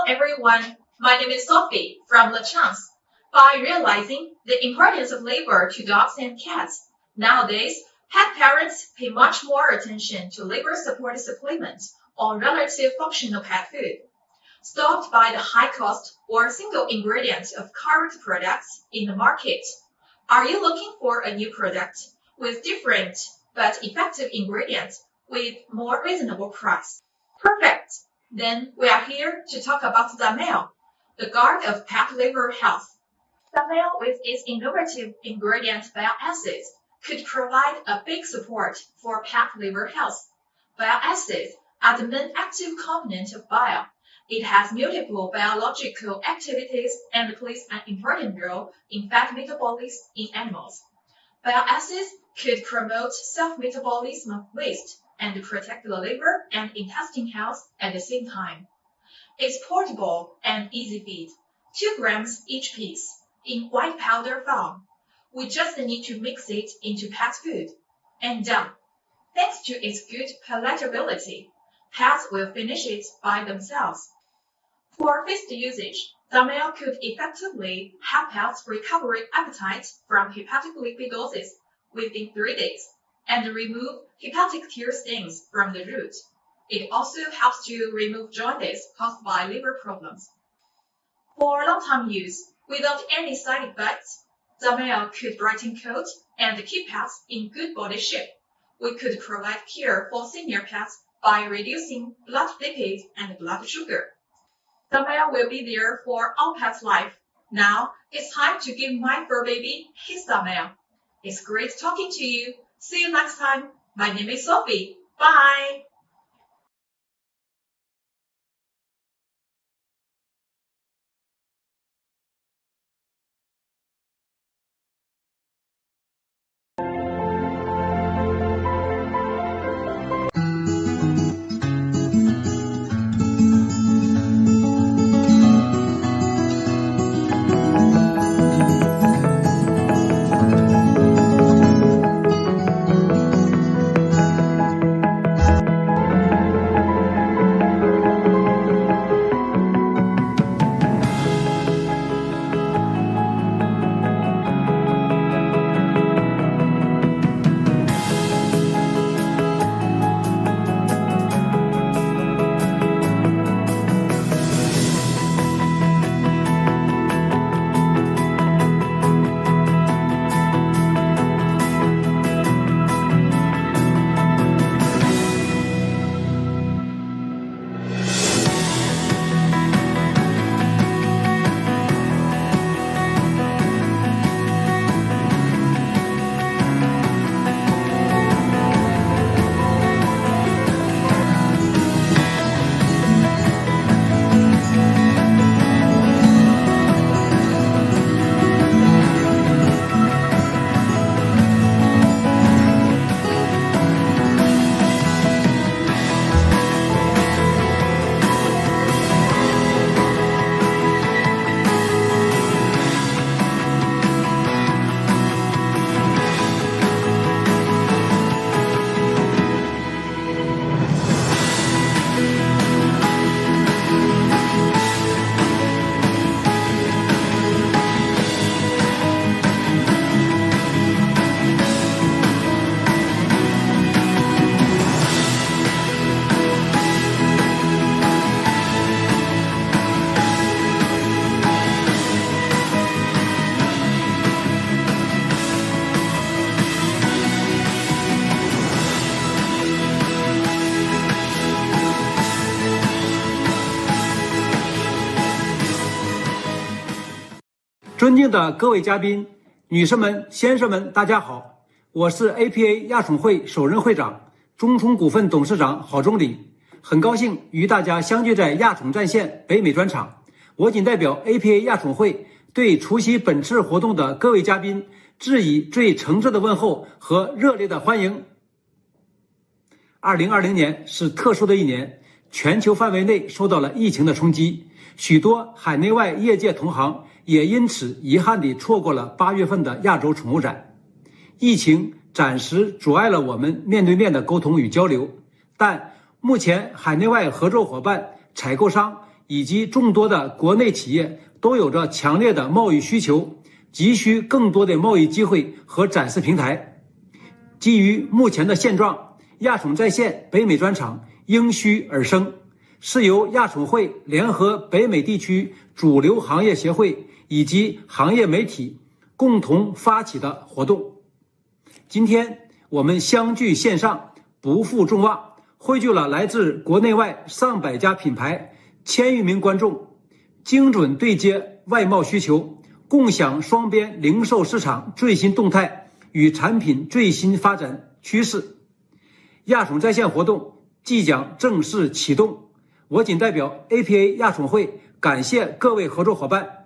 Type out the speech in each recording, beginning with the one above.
everyone, my name is Sophie from La Chance. By realizing the importance of labor to dogs and cats, nowadays, pet parents pay much more attention to labor support supplements or relative functional pet food. Stopped by the high cost or single ingredient of current products in the market. Are you looking for a new product with different but effective ingredients with more reasonable price? Perfect! Then we are here to talk about DAMEL, the guard of pet liver health. DAMEL, with its innovative ingredient bile acids, could provide a big support for pet liver health. Bile acids are the main active component of bile. It has multiple biological activities and plays an important role in fat metabolism in animals. Bile acids could promote self-metabolism of waste and protect the liver and intestine health at the same time. It's portable and easy feed, 2 grams each piece, in white powder form. We just need to mix it into pet food, and done. Thanks to its good palatability, pets will finish it by themselves. For feast usage, DAMEL could effectively help pets recover appetite from hepatic lipidosis within 3 days and remove hepatic tear stains from the root. It also helps to remove jaundice caused by liver problems. For long-term use, without any side effects, DAMEL could brighten coat and keep pets in good body shape. We could provide care for senior pets by reducing blood lipid and blood sugar. DAMEL will be there for all pets' life. Now, it's time to give my fur baby his DAMEL. It's great talking to you. See you next time. My name is Sophie. Bye!尊敬的各位嘉宾、女士们、先生们，大家好，我是 APA 亚宠会首任会长、中冲股份董事长郝忠礼，很高兴与大家相聚在亚宠战线北美专场。我仅代表 APA 亚宠会对出席本次活动的各位嘉宾致以最诚挚的问候和热烈的欢迎。2020年是特殊的一年，全球范围内受到了疫情的冲击，许多海内外业界同行也因此遗憾地错过了8月份的亚洲宠物展。疫情暂时阻碍了我们面对面的沟通与交流，但目前海内外合作伙伴、采购商以及众多的国内企业都有着强烈的贸易需求，急需更多的贸易机会和展示平台。基于目前的现状，亚宠在线北美专场应虚而生，是由亚宠会联合北美地区主流行业协会以及行业媒体共同发起的活动。今天我们相聚线上，不负众望，汇聚了来自国内外上百家品牌，1000余名观众，精准对接外贸需求，共享双边零售市场最新动态与产品最新发展趋势。亚宠在线活动即将正式启动，我仅代表 APA 亚宠会感谢各位合作伙伴：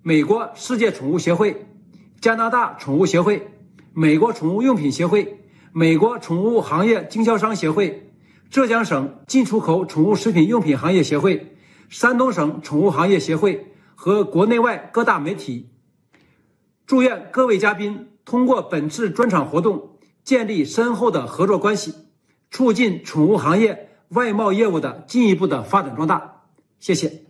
美国世界宠物协会、加拿大宠物协会、美国宠物用品协会、美国宠物行业经销商协会、浙江省进出口宠物食品用品行业协会、山东省宠物行业协会和国内外各大媒体。祝愿各位嘉宾通过本次专场活动建立深厚的合作关系，促进宠物行业外贸业务的进一步的发展壮大。谢谢。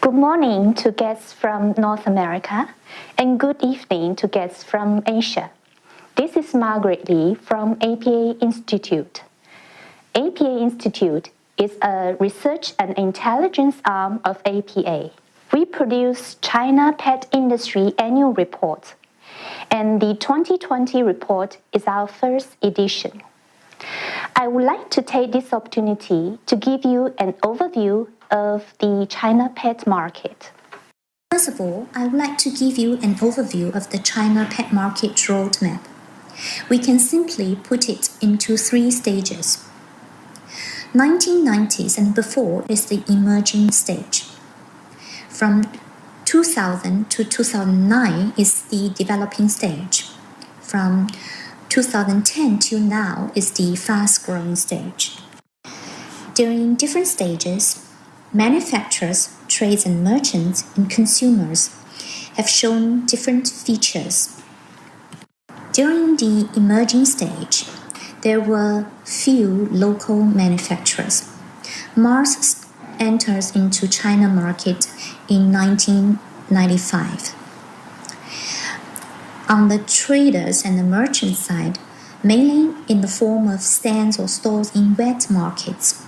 Good morning to guests from North America, and good evening to guests from Asia. This is Margaret Lee from APA Institute. APA Institute is a research and intelligence arm of APA. We produce China Pet Industry Annual Report, and the 2020 report is our first edition. I would like to take this opportunity to give you an overview of the China pet market. First of all, I would like to give you an overview of the China pet market roadmap. We can simply put it into 3 stages. 1990s and before is the emerging stage. From 2000 to 2009 is the developing stage. From 2010 till now is the fast-growing stage. During different stages, manufacturers, trades and merchants, and consumers have shown different features. During the emerging stage, there were few local manufacturers. Mars enters into China market in 1995. On the traders and the merchant side, mainly in the form of stands or stalls in wet markets.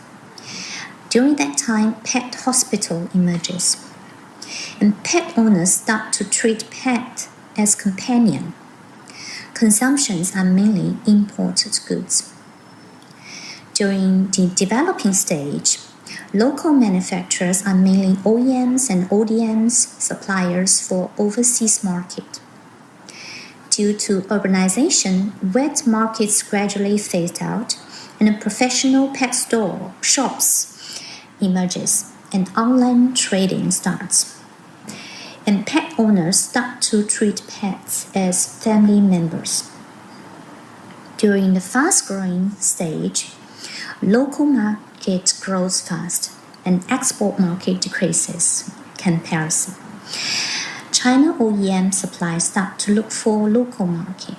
During that time, pet hospital emerges, and pet owners start to treat pet as companion. Consumptions are mainly imported goods. During the developing stage, local manufacturers are mainly OEMs and ODMs, suppliers for overseas market. Due to urbanization, wet markets gradually phased out, and professional pet shops emerges, and online trading starts. And pet owners start to treat pets as family members. During the fast-growing stage, local market grows fast, and export market decreases. Comparison. China OEM suppliers start to look for local market,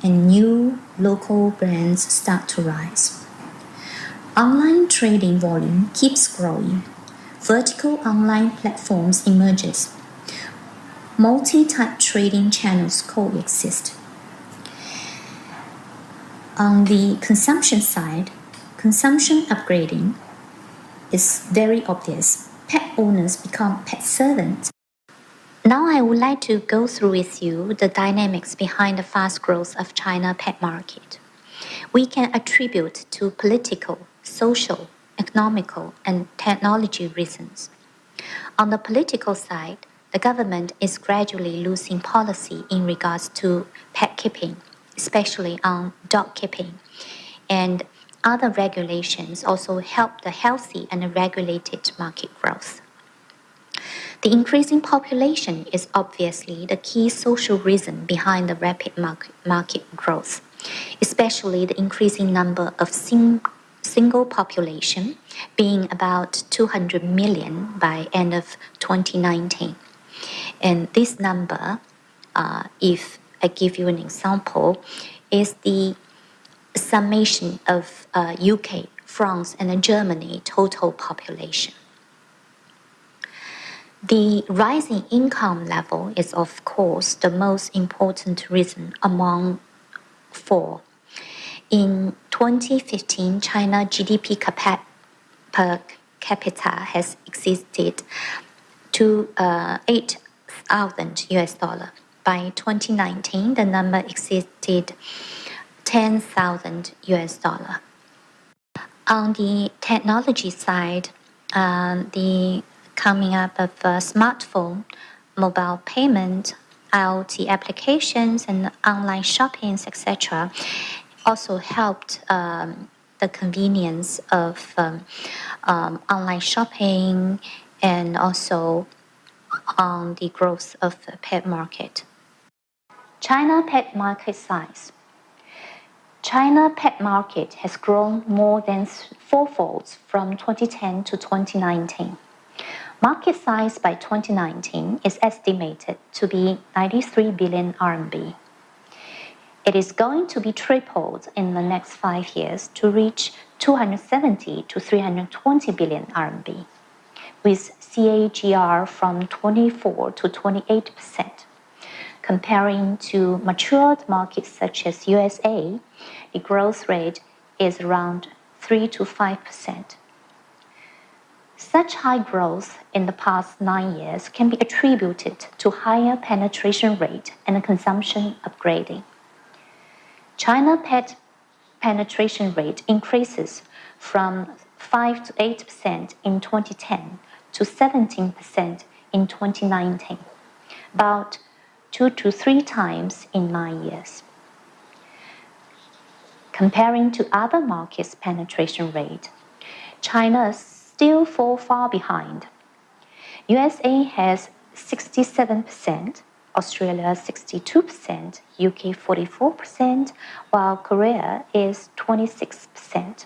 and new local brands start to rise. Online trading volume keeps growing. Vertical online platforms emerges. Multi-type trading channels coexist. On the consumption side, consumption upgrading is very obvious. Pet owners become pet servants. Now I would like to go through with you the dynamics behind the fast growth of China pet market. We can attribute to political, social, economical, and technology reasons. On the political side, the government is gradually losing policy in regards to pet keeping, especially on dog keeping, and other regulations also help the healthy and regulated market growth. The increasing population is obviously the key social reason behind the rapid market growth, especially the increasing number of single population, being about 200 million by end of 2019. And this number, if I give you an example, is the summation of UK, France, and Germany total population. The rising income level is, of course, the most important reason among four. In 2015, China GDP per capita has exceeded to $8,000. By 2019, the number exceeded $10,000. On the technology side, the coming up of smartphone, mobile payment, IoT applications, and online shoppings, etc., also helped the convenience of online shopping and also on the growth of the pet market. China pet market size. China pet market has grown more than fourfold from 2010 to 2019. Market size by 2019 is estimated to be 93 billion RMB. It is going to be tripled in the next 5 years to reach 270 to 320 billion RMB, with CAGR from 24 to 28%. Comparing to matured markets such as USA, the growth rate is around 3 to 5%. Such high growth in the past 9 years can be attributed to higher penetration rate and consumption upgrading. China pet penetration rate increases from 5 to 8% in 2010 to 17% in 2019, about 2 to 3 times in 9 years. Comparing to other markets' penetration rate, China still fall far behind. USA has 67%, Australia 62%, UK 44%, while Korea is 26%.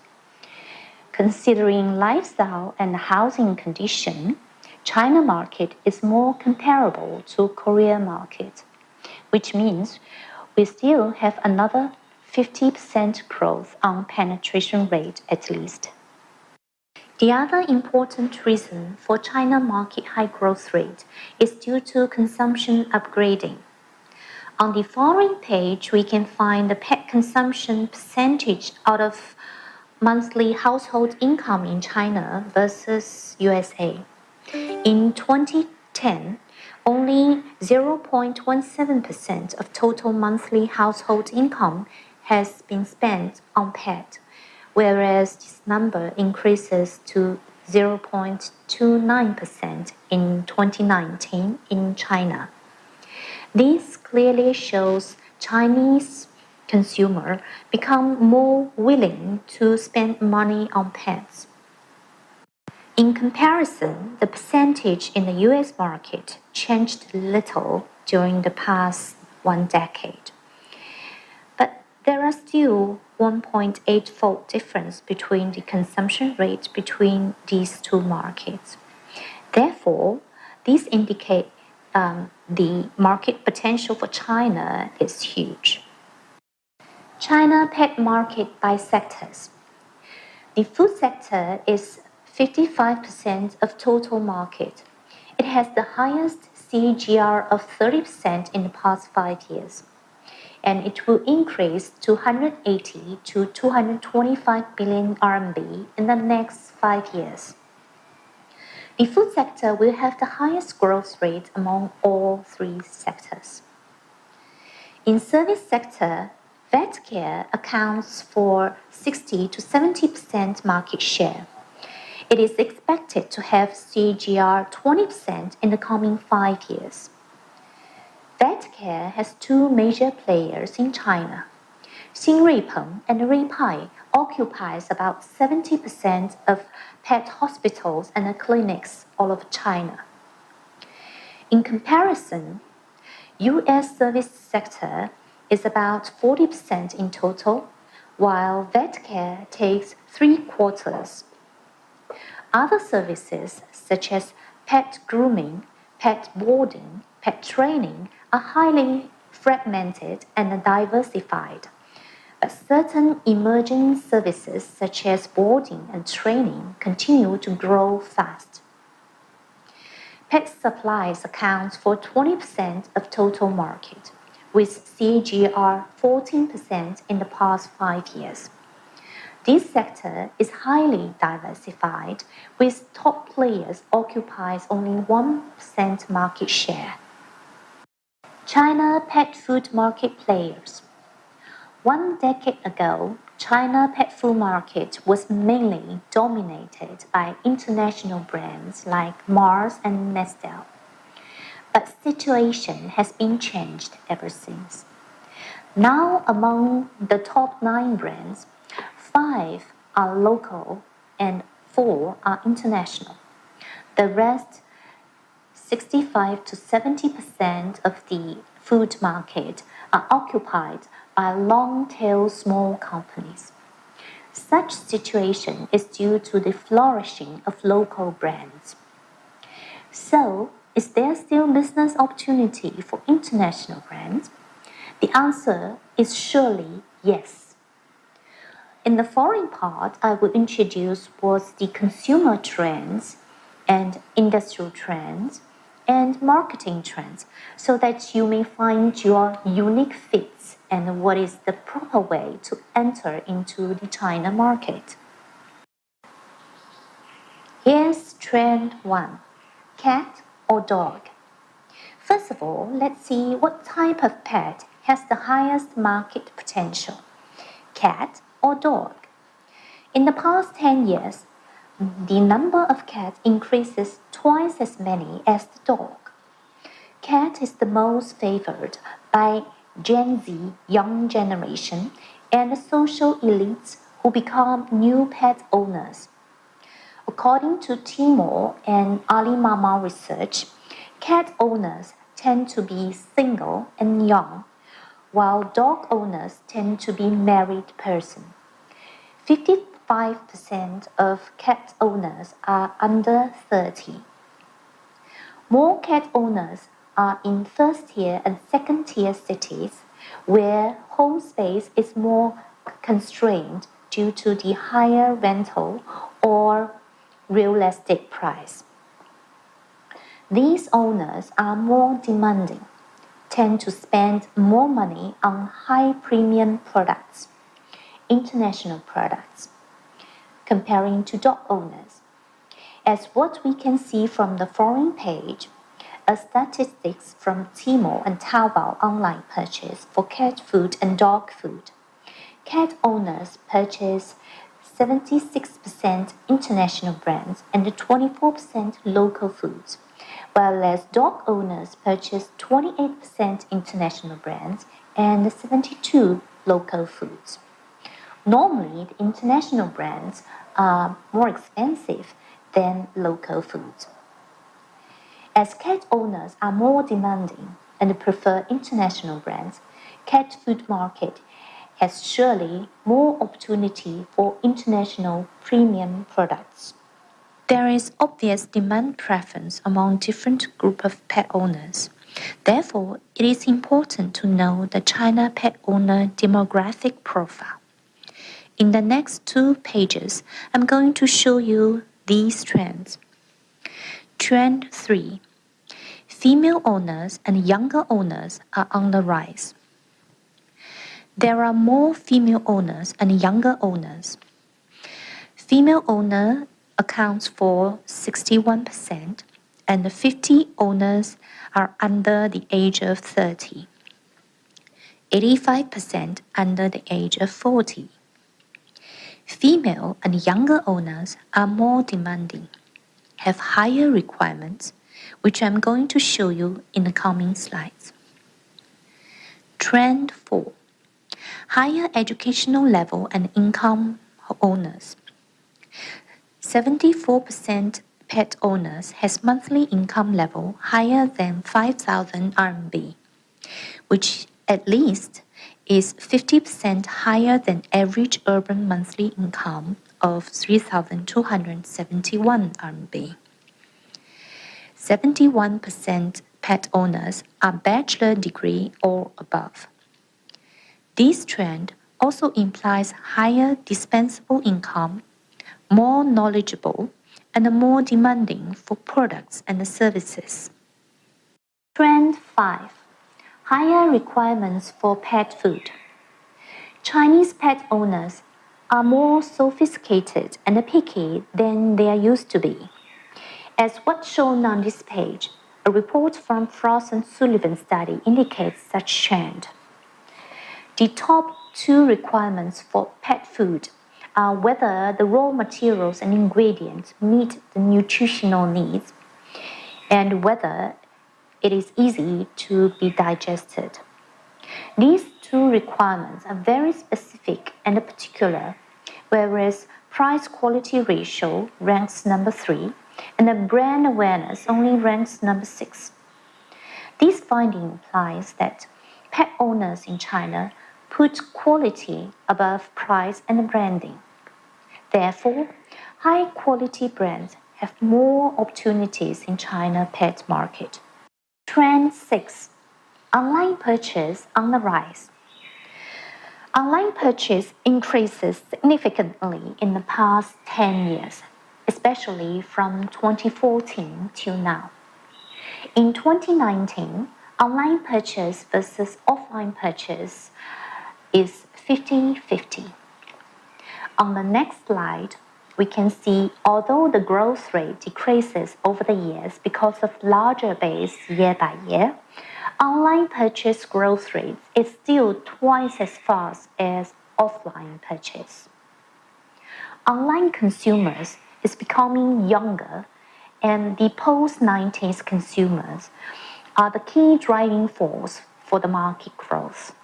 Considering lifestyle and housing condition, China market is more comparable to Korea market, which means we still have another 50% growth on penetration rate at least. The other important reason for China market high growth rate is due to consumption upgrading. On the following page, we can find the pet consumption percentage out of monthly household income in China versus USA. In 2010, only 0.17% of total monthly household income has been spent on pet, whereas this number increases to 0.29% in 2019 in China. This clearly shows Chinese consumers become more willing to spend money on pets. In comparison, the percentage in the US market changed little during the past 1 decade. But there are still 1.8-fold difference between the consumption rate between these two markets. Therefore, these indicate the market potential for China is huge. China pet market by sectors. The food sector is 55% of total market. It has the highest CAGR of 30% in the past 5 years, and it will increase to 180 to 225 billion RMB in the next 5 years. The food sector will have the highest growth rate among all 3 sectors. In service sector, vet care accounts for 60 to 70% market share. It is expected to have CAGR 20% in the coming 5 years. Vet care has 2 major players in China. Xinruipeng and Ruipai occupies about 70% of pet hospitals and clinics all over China. In comparison, U.S. service sector is about 40% in total, while vet care takes 3/4. Other services such as pet grooming, pet boarding, pet training are highly fragmented and diversified. But certain emerging services such as boarding and training continue to grow fast. Pet supplies accounts for 20% of total market, with CAGR 14% in the past 5 years. This sector is highly diversified, with top players occupies only 1% market share. China pet food market players. 1 decade ago, China pet food market was mainly dominated by international brands like Mars and Nestle. But situation has been changed ever since. Now among the top 9 brands, 5 are local and 4 are international. The rest, 65 to 70% of the food market, are occupied by long-tail small companies. Such situation is due to the flourishing of local brands. So, is there still business opportunity for international brands? The answer is surely yes. In the following part, I will introduce what's the consumer trends and industrial trends and marketing trends so that you may find your unique fits and what is the proper way to enter into the China market. Here's trend 1, cat or dog. First of all, let's see what type of pet has the highest market potential, cat or dog. In the past 10 years, the number of cats increases twice as many as the dog. Cat is the most favored by Gen Z young generation and the social elites who become new pet owners. According to Tmall and Alimama research, cat owners tend to be single and young, while dog owners tend to be married person. 55% of cat owners are under 30. More cat owners are in first-tier and second-tier cities where home space is more constrained due to the higher rental or real estate price. These owners are more demanding, tend to spend more money on high premium products, international products, comparing to dog owners. As what we can see from the following page, a statistics from Tmall and Taobao online purchase for cat food and dog food. Cat owners purchase 76% international brands and 24% local foods, whereas dog owners purchase 28% international brands and 72% local foods. Normally, the international brands are more expensive than local foods. As cat owners are more demanding and prefer international brands, cat food market has surely more opportunity for international premium products. There is obvious demand preference among different group of pet owners. Therefore, it is important to know the China pet owner demographic profile. In the next 2 pages, I'm going to show you these trends. Trend 3. Female owners and younger owners are on the rise. There are more female owners and younger owners. Female owner accounts for 61% and 50 owners are under the age of 30. 85% under the age of 40. Female and younger owners are more demanding, have higher requirements, which I'm going to show you in the coming slides. Trend 4. Higher educational level and income owners. 74% pet owners has monthly income level higher than 5,000 RMB, which at least is 50% higher than average urban monthly income of 3,271 RMB. 71% pet owners are bachelor degree or above. This trend also implies higher dispensable income, more knowledgeable, and more demanding for products and services. Trend 5. Higher requirements for pet food. Chinese pet owners are more sophisticated and picky than they used to be. As what's shown on this page, a report from Frost and Sullivan study indicates such trend. The top 2 requirements for pet food are whether the raw materials and ingredients meet the nutritional needs and whether it is easy to be digested. These 2 requirements are very specific and particular, whereas price-quality ratio ranks number 3 and the brand awareness only ranks number 6. This finding implies that pet owners in China put quality above price and branding. Therefore, high-quality brands have more opportunities in China pet market. Trend 6. Online purchase on the rise. Online purchase increases significantly in the past 10 years, especially from 2014 till now. In 2019, online purchase versus offline purchase is 50-50. On the next slide, we can see although the growth rate decreases over the years because of larger base year by year, online purchase growth rate is still twice as fast as offline purchase. Online consumers is becoming younger, and the post-90s consumers are the key driving force for the market growth.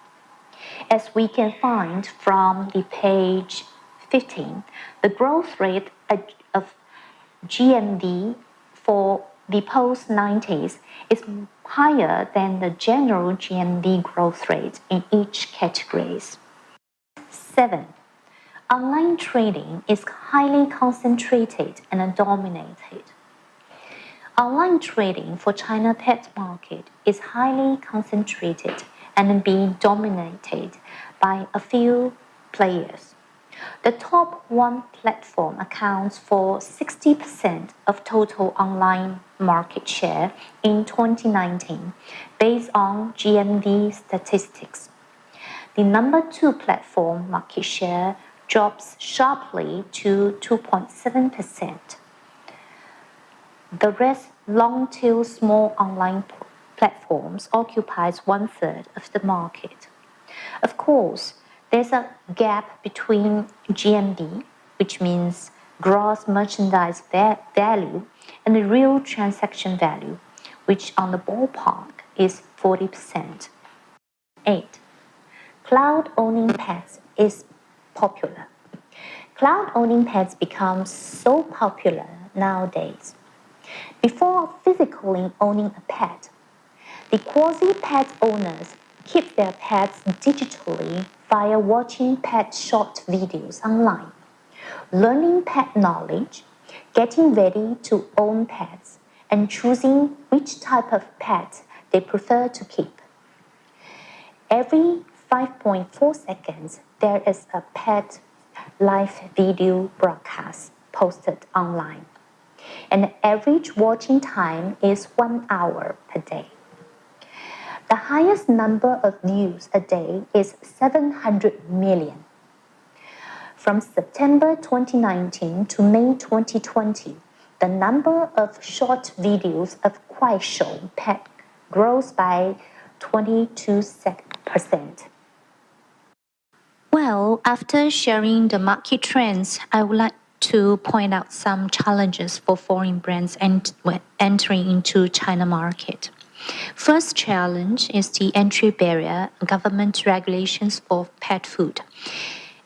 As we can find from the page 15, the growth rate of GMV for the post-90s is higher than the general GMV growth rate in each categories. 7. Online trading is highly concentrated and dominated. Online trading for China pet market is highly concentrated and being dominated by a few players. The top 1 platform accounts for 60% of total online market share in 2019 based on GMV statistics. The number 2 platform market share drops sharply to 2.7%. The rest long-tail small online platforms occupies 1/3 of the market. Of course, there's a gap between GMV, which means gross merchandise value, and the real transaction value, which on the ballpark is 40%. 8. Cloud-owning pets is popular. Cloud-owning pets become so popular nowadays. Before physically owning a pet, the quasi-pet owners keep their pets digitally via watching pet short videos online, learning pet knowledge, getting ready to own pets, and choosing which type of pet they prefer to keep. Every 5.4 seconds, there is a pet live video broadcast posted online, and the average watching time is 1 hour per day. The highest number of views a day is 700 million. From September 2019 to May 2020, the number of short videos of Kuaishou pet grows by 22%. Well, after sharing the market trends, I would like to point out some challenges for foreign brands entering into China market. First challenge is the entry barrier, government regulations for pet food.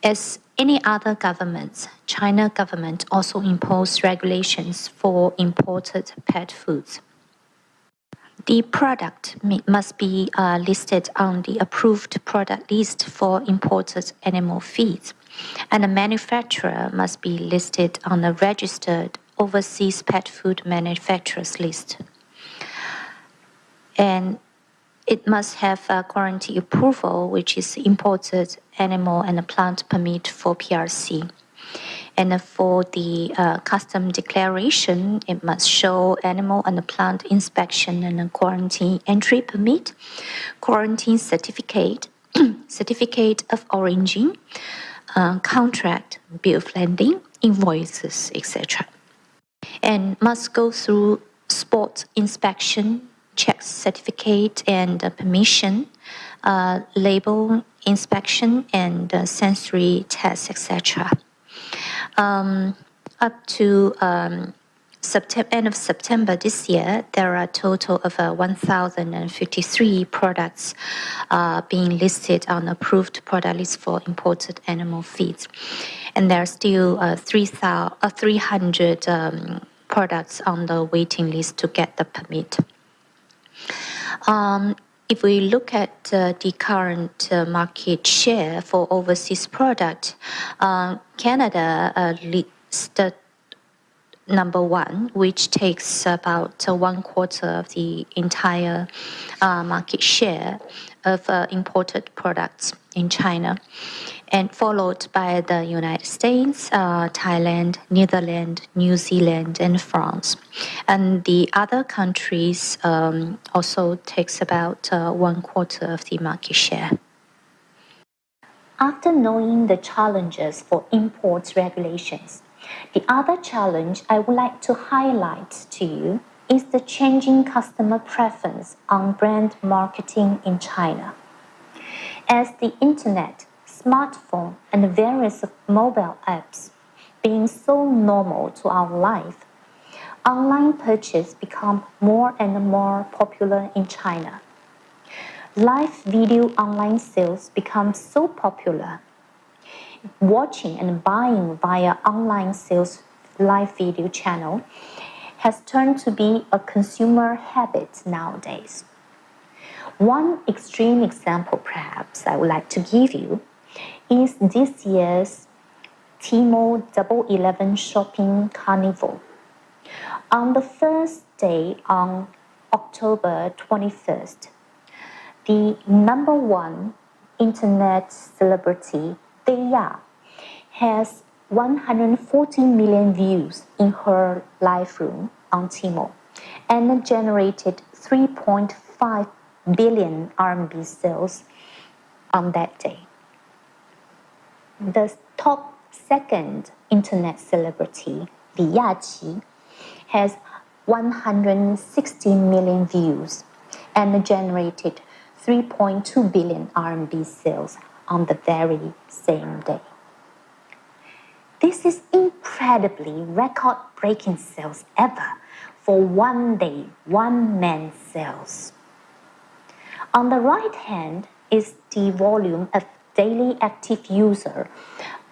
As any other governments, China government also imposed regulations for imported pet foods. The product must be listed on the approved product list for imported animal feeds, and the manufacturer must be listed on the registered overseas pet food manufacturers list. And it must have a quarantine approval, which is imported animal and plant permit for PRC. And for the custom declaration, it must show animal and plant inspection and a quarantine entry permit, quarantine certificate, certificate of origin, contract, bill of landing, invoices, etc. And must go through spot inspection, check certificate and permission, label inspection and sensory tests, etc. Up to end of September this year, there are a total of 1,053 products being listed on approved product list for imported animal feeds. And there are still 300 products on the waiting list to get the permit. If we look at the current market share for overseas product, Canada leads the number one, which takes about 1/4 of the entire market share of imported products in China, and followed by the United States, Thailand, Netherlands, New Zealand, and France. And the other countries also takes about 1/4 of the market share. After knowing the challenges for import regulations, the other challenge I would like to highlight to you is the changing customer preference on brand marketing in China. As the internet, smartphone, and various mobile apps being so normal to our life, online purchase become more and more popular in China. Live video online sales become so popular. Watching and buying via online sales live video channel has turned to be a consumer habit nowadays. One extreme example perhaps I would like to give you is this year's Tmall Double 11 Shopping Carnival. On the first day, on October 21st, the number one internet celebrity, Favour, has 140 million views in her live room on Tmall and generated 3.5 billion RMB sales on that day. The top second internet celebrity, Li Yaqi, has 160 million views and generated 3.2 billion RMB sales on the very same day. This is incredibly record-breaking sales ever for one day, one man sales. On the right hand is the volume of daily active user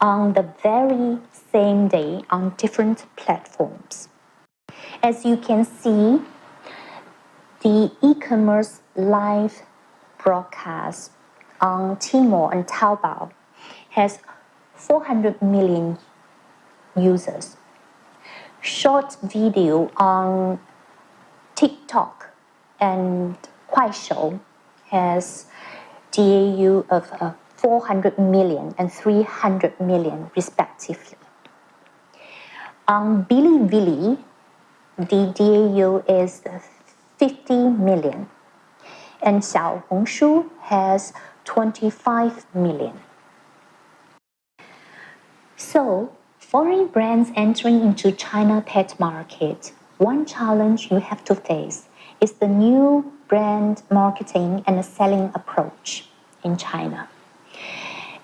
on the very same day on different platforms. As you can see, the e-commerce live broadcast on Tmall and Taobao has 400 million users. Short video on TikTok and Kuaishou has DAU of 400 million and 300 million respectively. On Bilibili, the DAU is 50 million, and Xiaohongshu has 25 million. So, foreign brands entering into China pet market, one challenge you have to face is the new brand marketing and selling approach in China.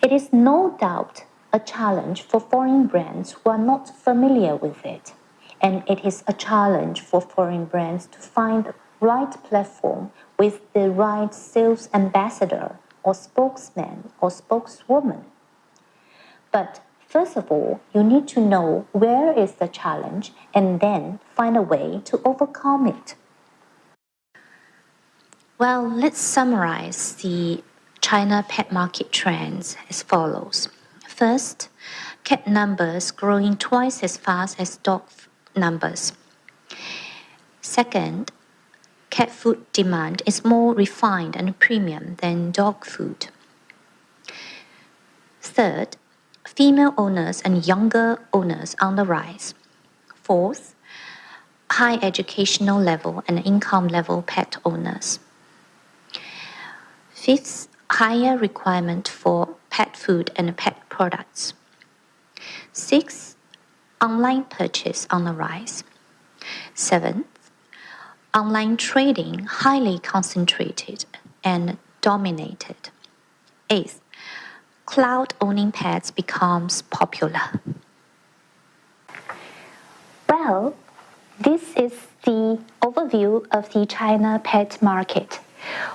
It is no doubt a challenge for foreign brands who are not familiar with it, and it is a challenge for foreign brands to find the right platform with the right sales ambassador or spokesman or spokeswoman. But First of all, you need to know where is the challenge and then find a way to overcome it. Well, let's summarize the China pet market trends as follows. First, cat numbers growing twice as fast as dog numbers. Second, cat food demand is more refined and premium than dog food. Third, female owners and younger owners on the rise. Fourth, high educational level and income level pet owners. Fifth, higher requirement for pet food and pet products. Sixth, online purchase on the rise. Seventh, online trading highly concentrated and dominated. Eighth, cloud owning pets becomes popular. Well, this is the overview of the China pet market.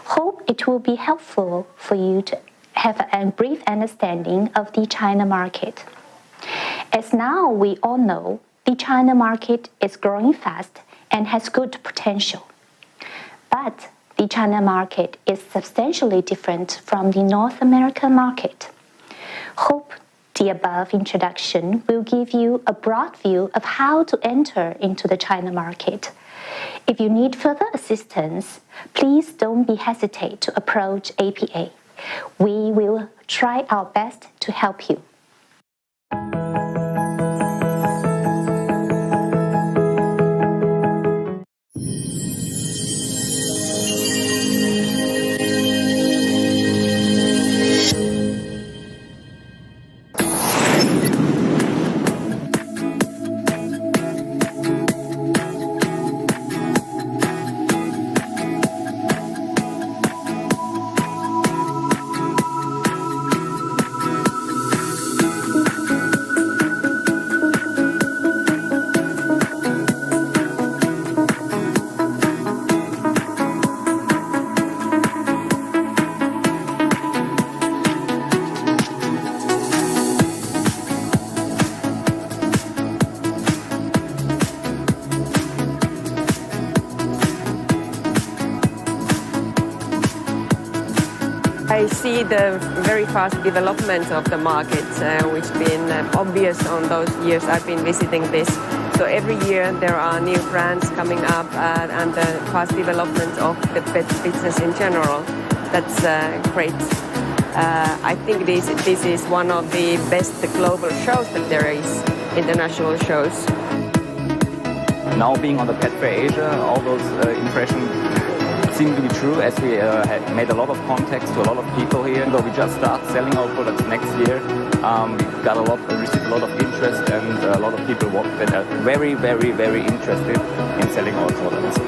Hope it will be helpful for you to have a brief understanding of the China market. As now we all know, the China market is growing fast and has good potential. But the China market is substantially different from the North American market. Hope the above introduction will give you a broad view of how to enter into the China market. If you need further assistance, please don't be hesitate to approach APA. We will try our best to help you. I see the very fast development of the market, which has been obvious on those years I've been visiting this. So every year there are new brands coming up and the fast development of the pet business in general. That's great. I think this is one of the best global shows that there is, international shows. Now being on the Pet Fair Asia, all those impressions seem to be true, as we had made a lot of contacts to a lot of people here. Though we just start selling our products next year, we received a lot of interest, and a lot of people that are very, very, very interested in selling our products.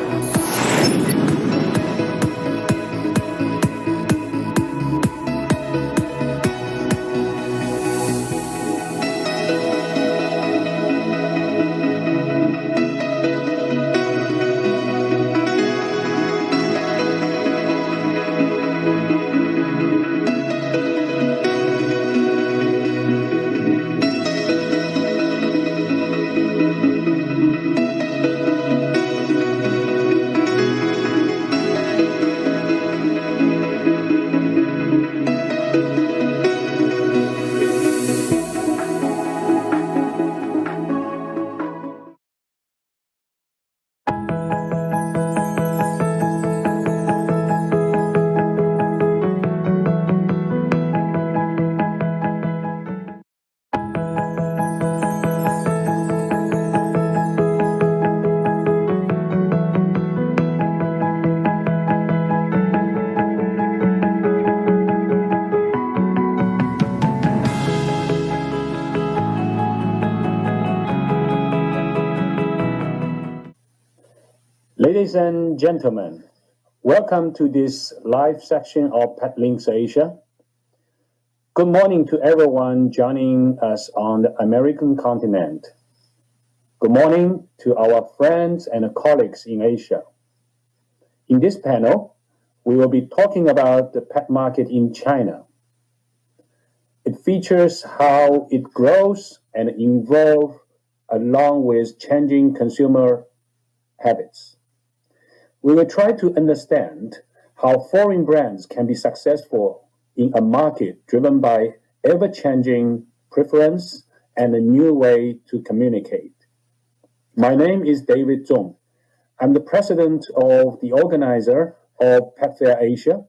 Ladies and gentlemen, welcome to this live section of Pet Links Asia. Good morning to everyone joining us on the American continent. Good morning to our friends and colleagues in Asia. In this panel, we will be talking about the pet market in China. It features how it grows and evolves along with changing consumer habits. We will try to understand how foreign brands can be successful in a market driven by ever-changing preference and a new way to communicate. My name is David Zhang. I'm the president of the organizer of Pet Fair Asia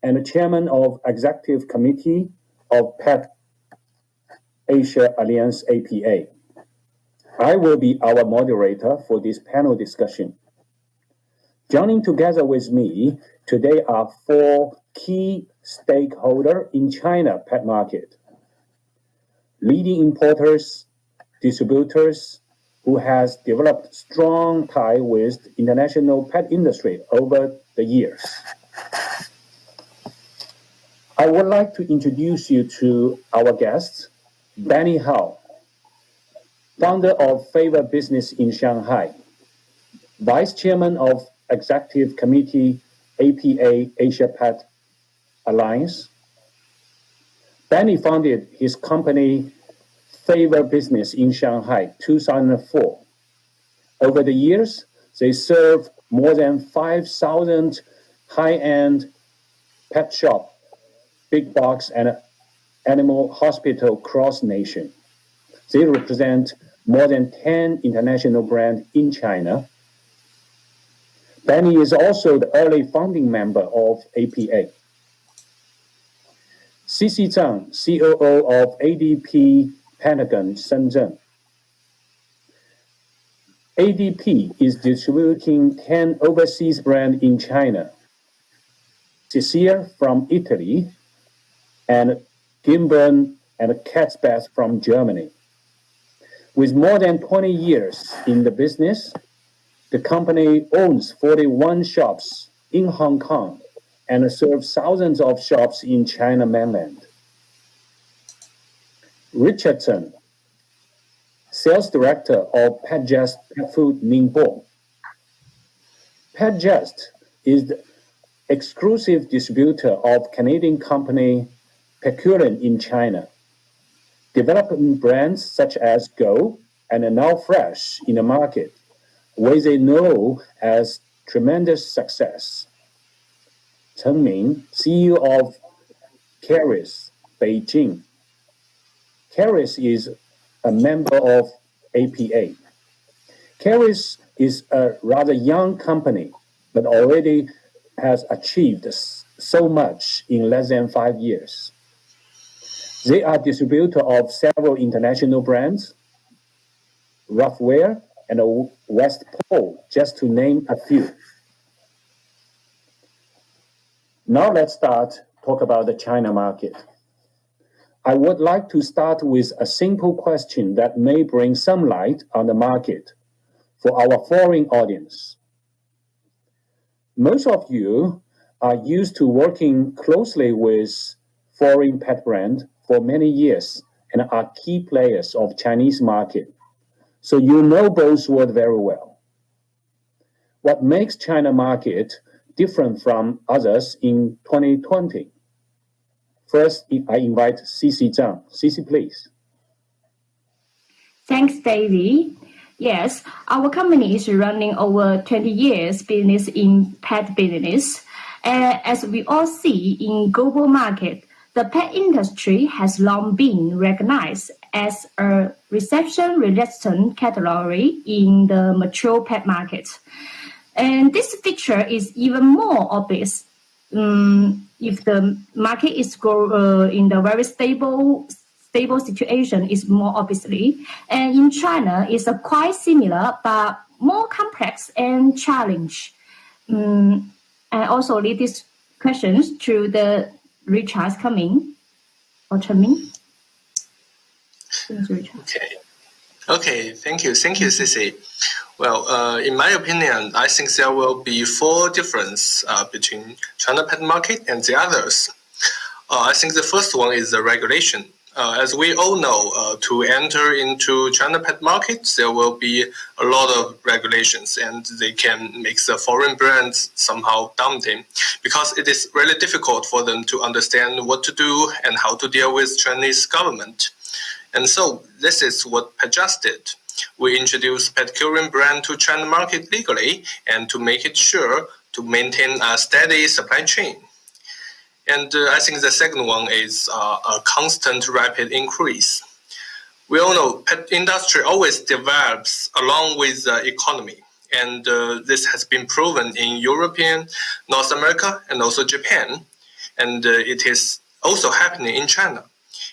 and the chairman of executive committee of Pet Asia Alliance APA. I will be our moderator for this panel discussion. Joining together with me today are four key stakeholders in China pet market. Leading importers, distributors who has developed strong tie with international pet industry over the years. I would like to introduce you to our guest, Benny Hao, founder of Favour Business in Shanghai, vice chairman of executive committee APA Asia Pet Alliance. Benny founded his company Favour Business in Shanghai 2004. Over the years, they serve more than 5,000 high-end pet shop, big box, and animal hospital across nation. They represent more than 10 international brands in China. Benny is also the early founding member of APA. Cici Zhang, COO of ADP Pentagon, Shenzhen. ADP is distributing 10 overseas brands in China. Cici from Italy, and Gimburn and Cat's Bath from Germany. With more than 20 years in the business, the company owns 41 shops in Hong Kong and serves thousands of shops in China mainland. Richardson, sales director of PetJust Pet Food Ningbo. PetJust is the exclusive distributor of Canadian company Pecurian in China, developing brands such as Go and Now Fresh in the market, where they know as tremendous success. Chen Ming, CEO of Caris, Beijing. Caris is a member of APA. Caris is a rather young company, but already has achieved so much in less than 5 years. They are distributor of several international brands, Roughwear and West Pole, just to name a few. Now let's talk about the China market. I would like to start with a simple question that may bring some light on the market for our foreign audience. Most of you are used to working closely with foreign pet brands for many years and are key players of Chinese market. So you know both worlds very well. What makes China market different from others in 2020? First, I invite Cici Zhang. Cici, please. Thanks, David. Yes, our company is running over 20 years business in pet business. As we all see in global market, the pet industry has long been recognized as a recession-resistant category in the mature pet market. And this feature is even more obvious if the market is in the very stable situation is more obviously. And in China, it's a quite similar but more complex and challenge. And also lead these questions to the Richard coming or Chenming. Okay. Thank you, Cici. Well, in my opinion, I think there will be 4 differences between China pet market and the others. I think the first one is the regulation. as we all know, to enter into China pet markets, there will be a lot of regulations, and they can make the foreign brands somehow daunting because it is really difficult for them to understand what to do and how to deal with Chinese government. And so this is what Petjust did. We introduced pet curing brand to China market legally and to make it sure to maintain a steady supply chain. And I think the second one is a constant rapid increase. We all know pet industry always develops along with the economy. And this has been proven in European, North America, and also Japan. And it is also happening in China.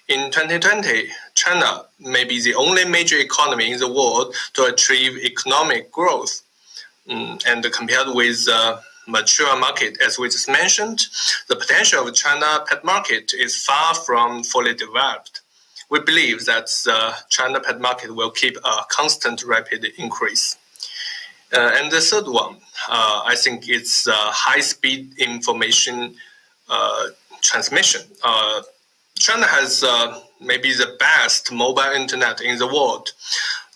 In 2020, China may be the only major economy in the world to achieve economic growth. And compared with mature market, as we just mentioned, the potential of China pet market is far from fully developed. We believe that the China pet market will keep a constant rapid increase. And the third one, I think it's high-speed information transmission. China has maybe the best mobile internet in the world.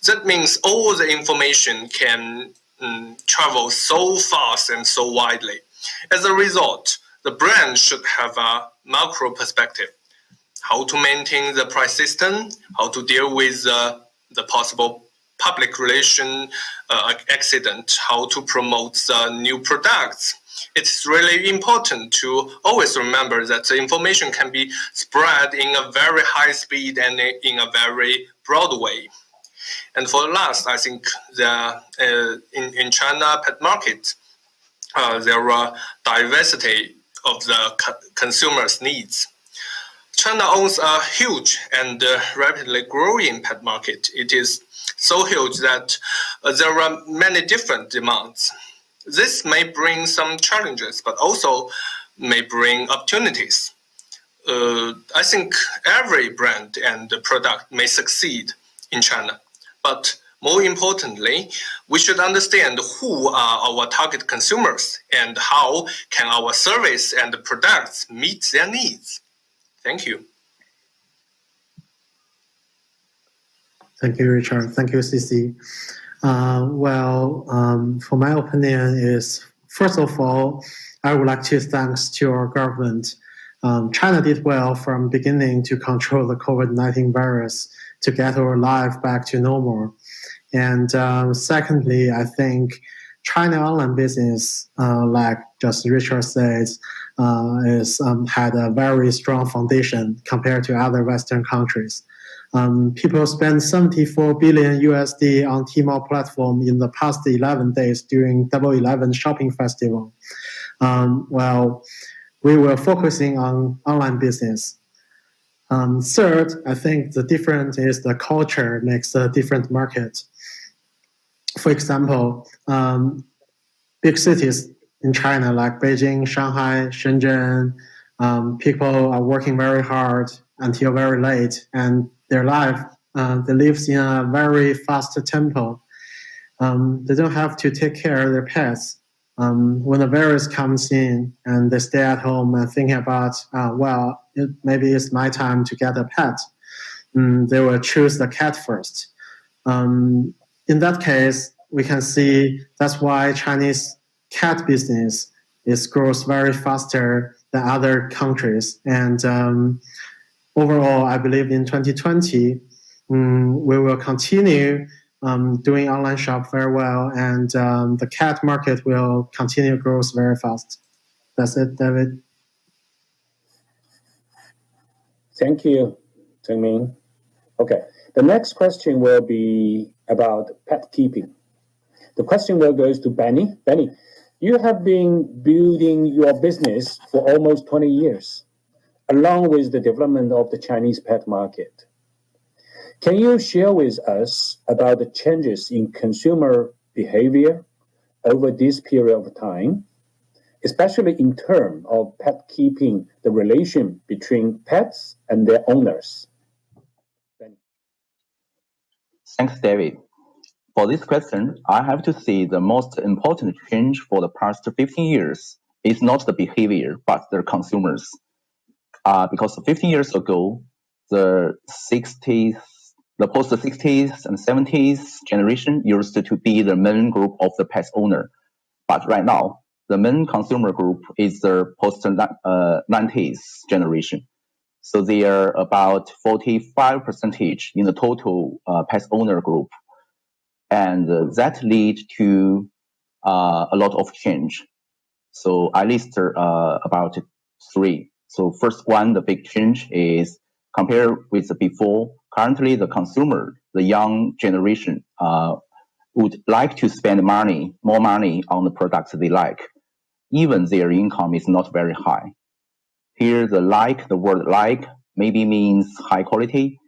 That means all the information can travel so fast and so widely. As a result, the brand should have a macro perspective. How to maintain the price system, how to deal with the possible public relation accident, how to promote the new products. It's really important to always remember that the information can be spread in a very high speed and in a very broad way. And for the last, I think in China pet market, there are diversity of the consumers' needs. China owns a huge and rapidly growing pet market. It is so huge that there are many different demands. This may bring some challenges, but also may bring opportunities. I think every brand and product may succeed in China. But more importantly, we should understand who are our target consumers and how can our service and products meet their needs. Thank you. Thank you, Richard. Thank you, Cici. For my opinion is, first of all, I would like to thank to our government. China did well from beginning to control the COVID-19 virus to get our life back to normal. And secondly, I think China online business, like just Richard said, had a very strong foundation compared to other Western countries. People spent 74 billion USD on Tmall platform in the past 11 days during Double 11 shopping festival. We were focusing on online business. Third, I think the difference is the culture makes a different market. For example, big cities in China like Beijing, Shanghai, Shenzhen, people are working very hard until very late, and their life, they live in a very fast tempo. They don't have to take care of their pets. When the virus comes in and they stay at home and thinking about, maybe it's my time to get a pet, they will choose the cat first. In that case, we can see that's why Chinese cat business grows very faster than other countries. And overall, I believe in 2020, we will continue doing online shop very well, and the cat market will continue growth very fast. That's it, David. Thank you, Zhengming. Okay, the next question will be about pet keeping. The question will go to Benny. Benny, you have been building your business for almost 20 years, along with the development of the Chinese pet market. Can you share with us about the changes in consumer behavior over this period of time, especially in terms of pet keeping, the relation between pets and their owners? Thanks, David. For this question, I have to say the most important change for the past 15 years is not the behavior, but the consumers. Because 15 years ago, the 60s, the post-60s and 70s generation used to be the main group of the pet owner. But right now, the main consumer group is the post-90s generation. So they are about 45% in the total pet owner group. And that lead to a lot of change. So I list about 3. So first one, the big change is compared with before. Currently, the consumer, the young generation, would like to spend more money on the products they like, even their income is not very high. Here, the word like maybe means high quality,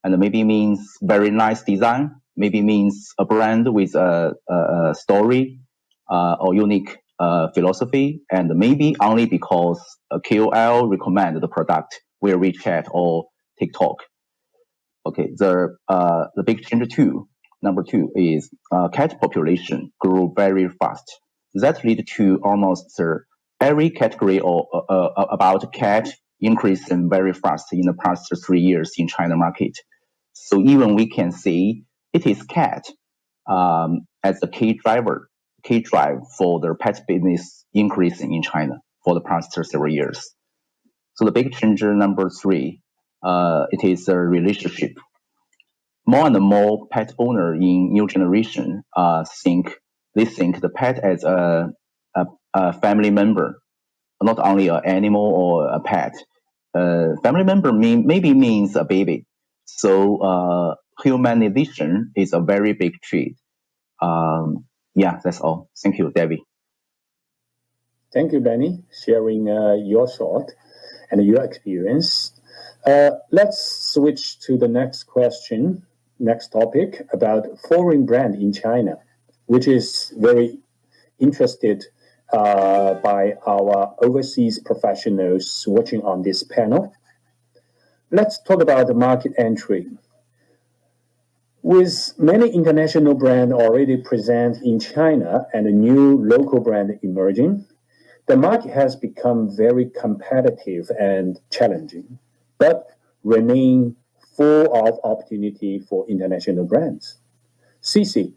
and maybe means very nice design, maybe means a brand with a story or unique philosophy, and maybe only because a KOL recommend the product via WeChat or TikTok. Okay, the big change number 2 is cat population grew very fast. That lead to almost every category or about cat increasing very fast in the past 3 years in China market. So even we can see it is cat as a key drive for the pet business increasing in China for the past several years. So the big change number 3, it is a relationship. More and more pet owner in new generation think the pet as a family member, not only an animal or a pet. Family member maybe means a baby. So humanization is a very big trend. Yeah, that's all. Thank you, David. Thank you, Benny, sharing your thought and your experience. Let's switch to the next topic about foreign brand in China, which is very interested by our overseas professionals watching on this panel. Let's talk about the market entry. With many international brands already present in China and a new local brand emerging, the market has become very competitive and challenging, but remain full of opportunity for international brands. Cici,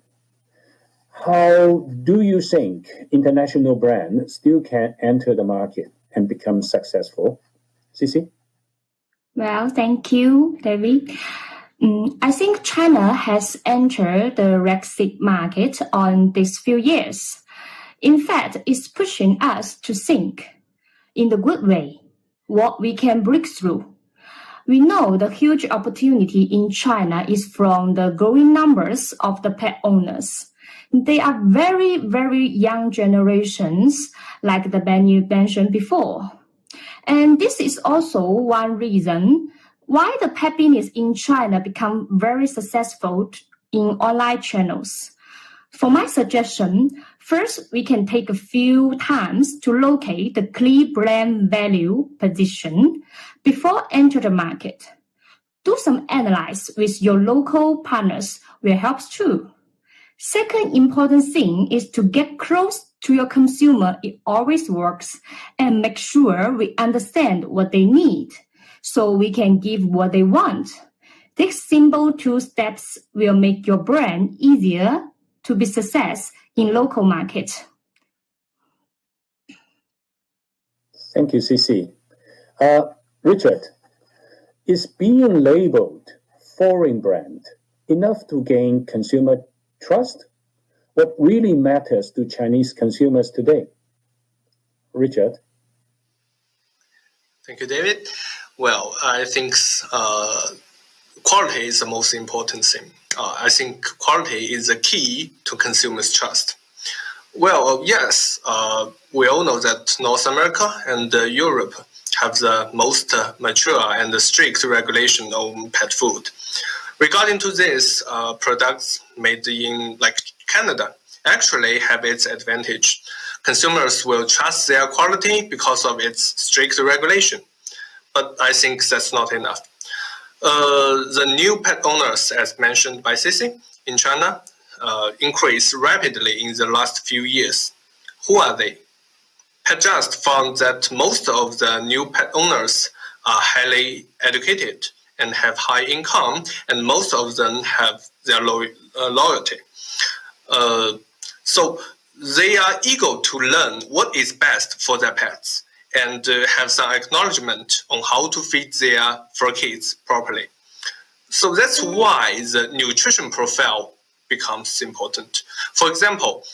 how do you think international brands still can enter the market and become successful? Cici? Well, thank you, David. I think China has entered the Brexit market on these few years. In fact, it's pushing us to think, in the good way, what we can break through. We know the huge opportunity in China is from the growing numbers of the pet owners. They are very, very young generations, like the Benny mentioned before. And this is also one reason why the pet business in China become very successful in online channels. For my suggestion, first, we can take a few times to locate the clear brand value position before enter the market. Do some analysis with your local partners will help too. Second important thing is to get close to your consumer. It always works, and make sure we understand what they need so we can give what they want. These simple 2 steps will make your brand easier to be success in local market. Thank you, Cici. Richard, is being labeled foreign brand enough to gain consumer trust? What really matters to Chinese consumers today? Richard? Thank you, David. Well, I think quality is the most important thing. I think quality is the key to consumers' trust. Well, yes, we all know that North America and Europe have the most mature and strict regulation on pet food. Regarding to this, products made in Canada actually have its advantage. Consumers will trust their quality because of its strict regulation. But I think that's not enough. The new pet owners, as mentioned by Cici, in China, increased rapidly in the last few years. Who are they? PetJust found that most of the new pet owners are highly educated and have high income, and most of them have their loyalty. So they are eager to learn what is best for their pets and have some acknowledgement on how to feed their fur kids properly. So that's why the nutrition profile becomes important. For example,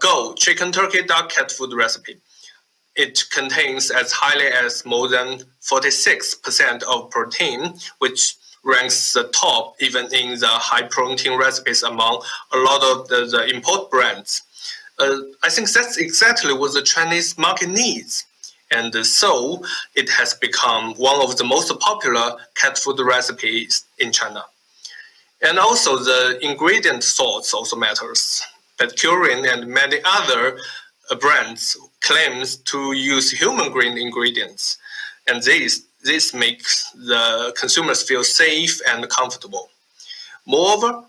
Go chicken, turkey, duck, cat food recipe. It contains as highly as more than 46% of protein, which ranks the top even in the high protein recipes among a lot of the import brands. I think that's exactly what the Chinese market needs. And so it has become one of the most popular cat food recipes in China. And also the ingredient source also matters. Petagon and many other brands claims to use human-grade ingredients, and this makes the consumers feel safe and comfortable. Moreover,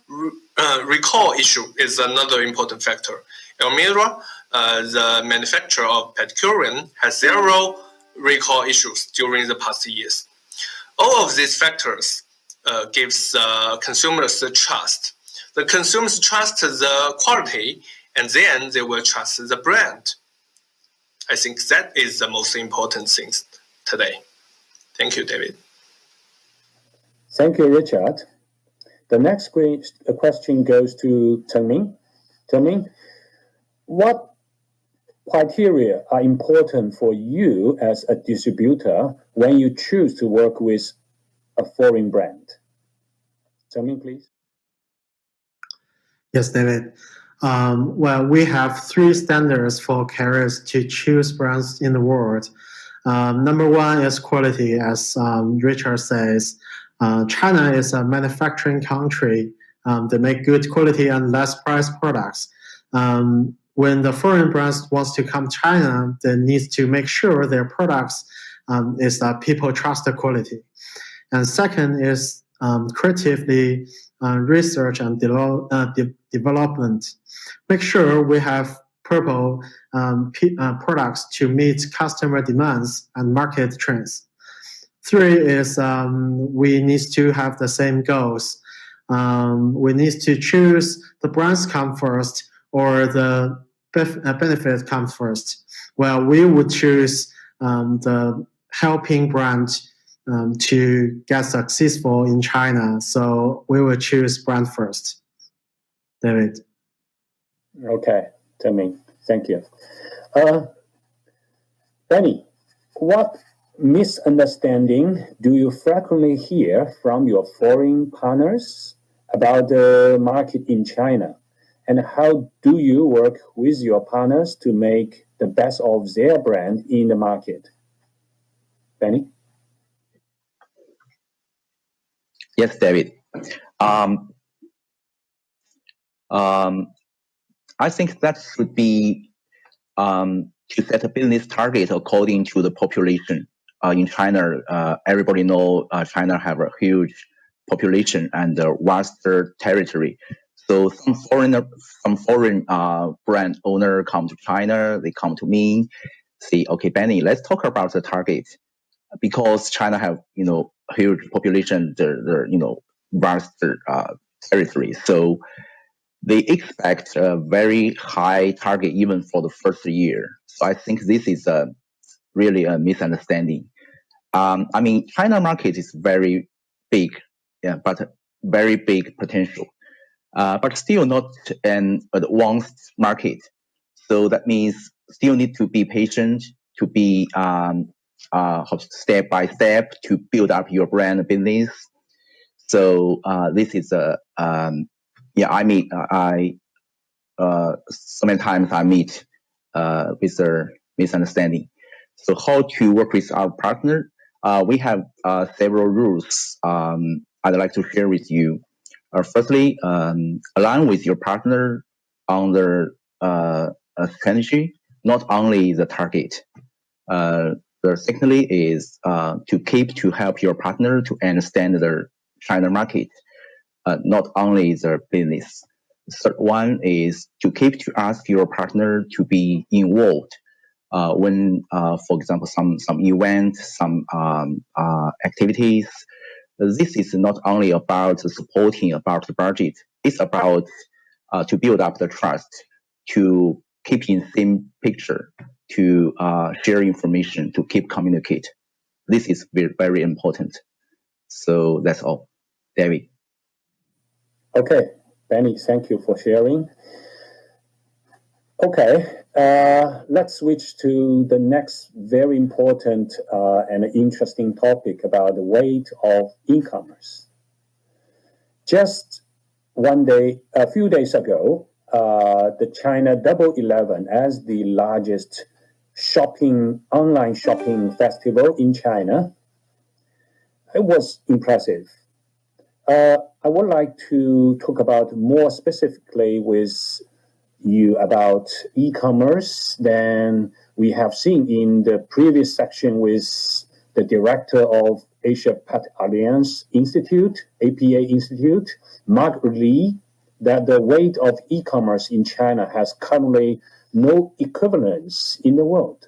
recall issue is another important factor. Elmira, the manufacturer of Petagon, has 0 recall issues during the past years. All of these factors gives consumers the trust. The consumers trust the quality, and then they will trust the brand. I think that is the most important thing today. Thank you, David. Thank you, Richard. The next question goes to Tengming. Tengming, what criteria are important for you as a distributor when you choose to work with a foreign brand? Tengming, please. Yes, David. Well, we have 3 standards for carriers to choose brands in the world. Number 1 is quality, as Richard says. China is a manufacturing country. They make good quality and less priced products. When the foreign brands wants to come to China, they need to make sure their products is that people trust the quality. And second is creatively research and development. Make sure we have purple products to meet customer demands and market trends. 3 is we need to have the same goals. We need to choose the brands come first or the benefit comes first. Well, we would choose the helping brand to get successful in China. So we will choose brand first. David. Okay, Tengming, thank you. Benny, what misunderstanding do you frequently hear from your foreign partners about the market in China? And how do you work with your partners to make the best of their brand in the market? Benny? Yes, David. I think that should be to set a business target according to the population. In China, everybody knows China have a huge population and a vaster territory. So some foreign brand owner come to China, they come to me, say, okay, Benny, let's talk about the target. Because China have, huge population, vast territory. So they expect a very high target even for the first year. So I think this is really a misunderstanding. China market is very big, but very big potential, but still not an advanced market. So that means still need to be patient, to be step by step to build up your brand business. So this is sometimes I meet with a misunderstanding. So how to work with our partner? We have several rules I'd like to share with you. Firstly, align with your partner on their strategy, not only the target. Secondly is to help your partner to understand the China market, not only the business. Third one is to ask your partner to be involved when, for example, some events, some activities, This is not only about supporting about the budget. It's about to build up the trust, to keep in same picture, to share information, to keep communicate. This is very, very important. So that's all. David. Okay, Benny, thank you for sharing. Okay, let's switch to the next very important and interesting topic about the weight of e-commerce. Just a few days ago, the China Double 11, as the largest online shopping festival in China, it was impressive. I would like to talk about more specifically with you about e-commerce than we have seen in the previous section with the director of Asia Pet Alliance Institute, APA Institute, Margaret, that the weight of e-commerce in China has currently no equivalence in the world.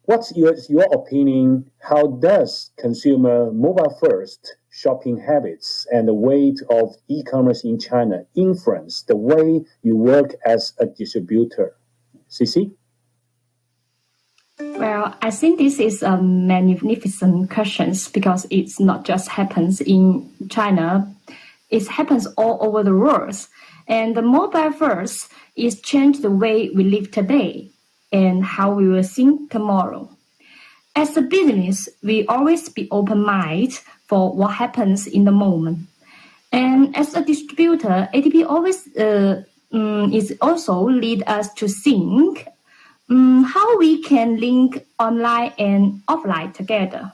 What's your opinion? How does consumer mobile-first shopping habits and the weight of e-commerce in China influence the way you work as a distributor? Cici? Well, I think this is a magnificent question because it's not just happens in China, it happens all over the world. And the mobile first is change the way we live today and how we will think tomorrow. As a business, we always be open-minded for what happens in the moment. And as a distributor, ATP always is also lead us to think how we can link online and offline together.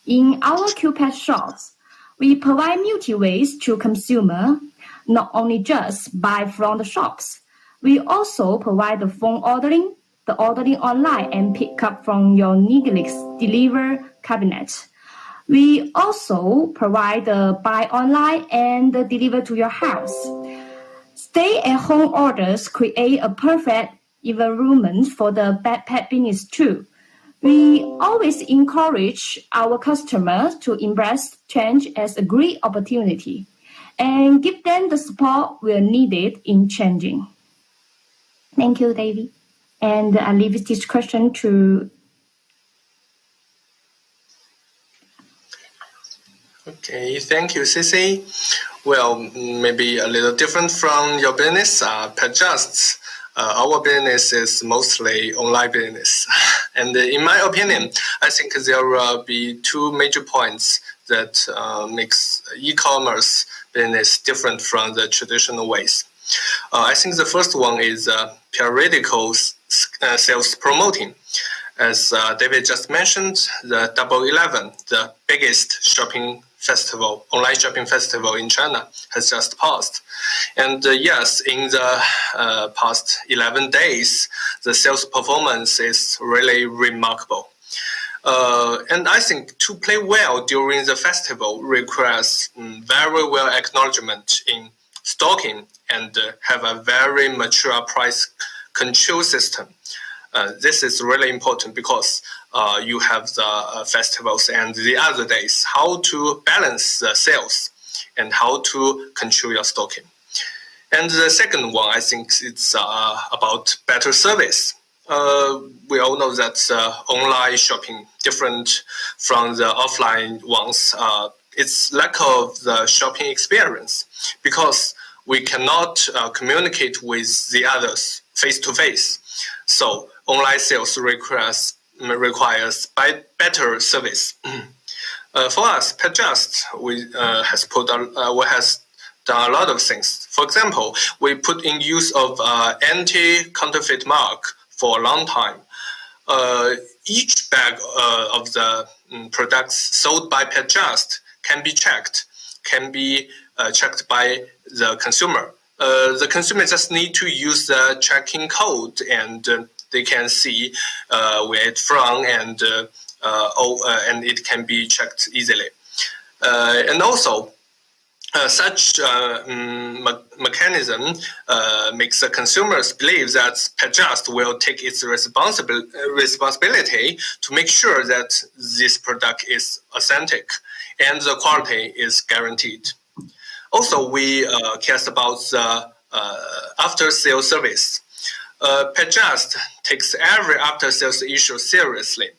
In our QPet shops, we provide multi-ways to consumer, not only just buy from the shops. We also provide the phone ordering, the ordering online and pick up from your needless deliver cabinet. We also provide the buy online and the deliver to your house. Stay-at-home orders create a perfect environment for the pet business too. We always encourage our customers to embrace change as a great opportunity and give them the support we are needed in changing. Thank you, David. And I leave this question to... Okay, thank you, Cici. Well, maybe a little different from your business, Petjusts. Our business is mostly online business. And in my opinion, I think there will be two major points that makes e-commerce business different from the traditional ways. I think the first one is periodical sales promoting. As David just mentioned, the Double 11, the biggest shopping festival, online shopping festival in China, has just passed. And yes, in the past 11 days, the sales performance is really remarkable. And I think to play well during the festival requires very well acknowledgement in stocking and have a very mature price control system. This is really important because you have the festivals and the other days, how to balance the sales and how to control your stocking. And the second one, I think it's about better service. We all know that online shopping different from the offline ones. It's lack of the shopping experience because we cannot communicate with the others face to face. So online sales requires better service. For us, Petjust, we has done a lot of things. For example, we put in use of anti-counterfeit mark for a long time. Each bag of the products sold by Petjust can be checked by the consumer. The consumer just need to use the tracking code and they can see where it's from and it can be checked easily. And also, Such mechanism makes the consumers believe that PetJust will take its responsibility to make sure that this product is authentic and the quality is guaranteed. Also, we cast about the after-sales service. PetJust takes every after-sales issue seriously.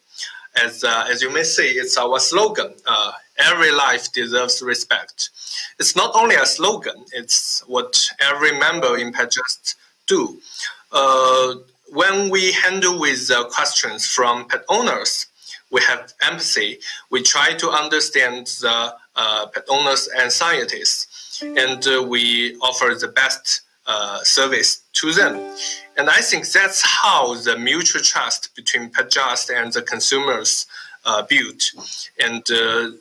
As you may see, it's our slogan, every life deserves respect. It's not only a slogan, it's what every member in PetJust do. When we handle with questions from pet owners, we have empathy. We try to understand the pet owners' anxieties, and we offer the best service to them. And I think that's how the mutual trust between PetJust and the consumers built, and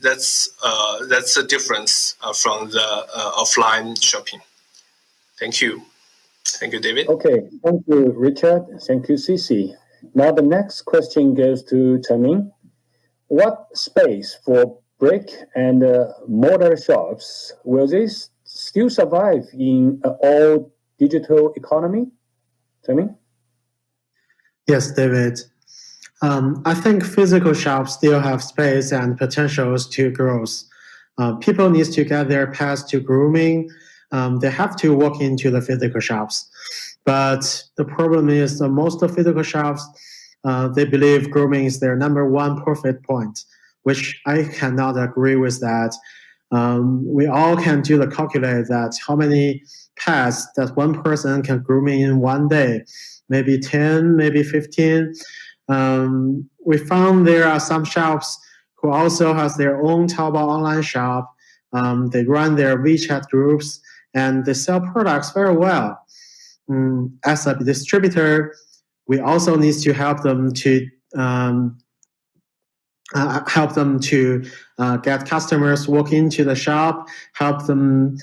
that's the difference from the offline shopping. Thank you. Thank you, David. Okay, thank you, Richard. Thank you, Cici. Now the next question goes to Taming. What space for brick and mortar shops will this still survive in an all digital economy? Taming? Yes, David. I think physical shops still have space and potentials to grow. People need to get their pets to grooming. They have to walk into the physical shops. But the problem is that most of physical shops, they believe grooming is their number one profit point, which I cannot agree with that. We all can do the calculate that how many pets that one person can groom in one day, maybe 10, maybe 15. We found there are some shops who also has their own Taobao online shop. They run their WeChat groups and they sell products very well. As a distributor, we also need to help them to get customers walk into the shop, help them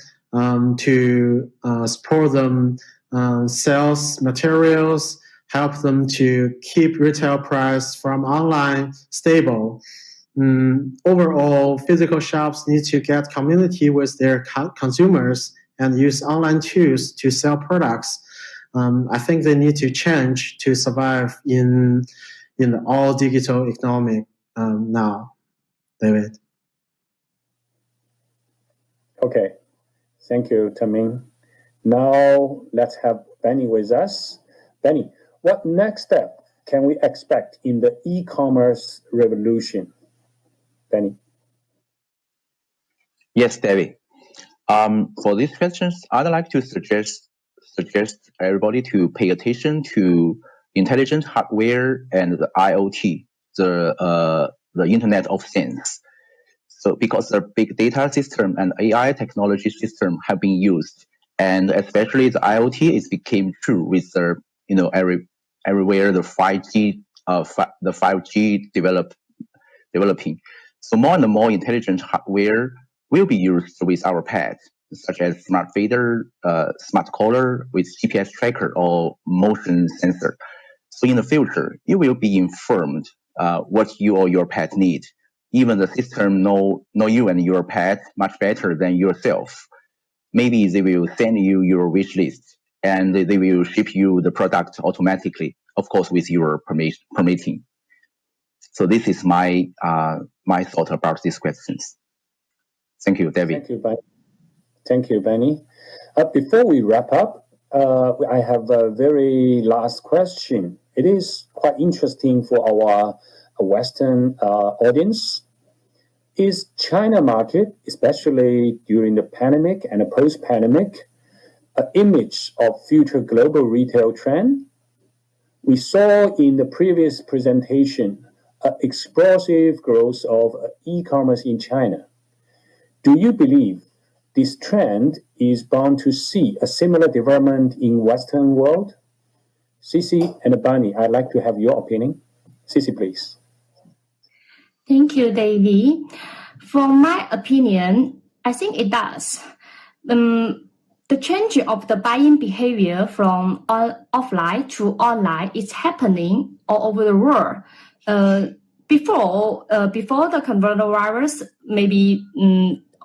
to support them sales materials, help them to keep retail price from online stable. Overall, physical shops need to get community with their consumers and use online tools to sell products. I think they need to change to survive in the all digital economy now. David. Okay, thank you, Taming. Now let's have Benny with us. Benny, what next step can we expect in the e-commerce revolution? Benny. Yes, David. For these questions, I'd like to suggest everybody to pay attention to intelligent hardware and the IoT, the Internet of Things. So because the big data system and AI technology system have been used, and especially the IoT is became true with the everywhere the 5G developing. So more and more intelligent hardware will be used with our pets, such as smart feeder, smart collar with GPS tracker or motion sensor. So in the future, you will be informed what you or your pet need. Even the system know you and your pet much better than yourself. Maybe they will send you your wish list and they will ship you the product automatically, of course, with your permitting. So this is my thought about these questions. Thank you, David. Thank you, Benny. Thank you, Benny. Before we wrap up, I have a very last question. It is quite interesting for our Western audience. Is China market, especially during the pandemic and the post-pandemic, an image of future global retail trend? We saw in the previous presentation explosive growth of e-commerce in China. Do you believe this trend is bound to see a similar development in Western world? Cici and Bunny, I'd like to have your opinion. Cici, please. Thank you, Davey. For my opinion, I think it does. The change of the buying behavior from offline to online is happening all over the world. Before the coronavirus, maybe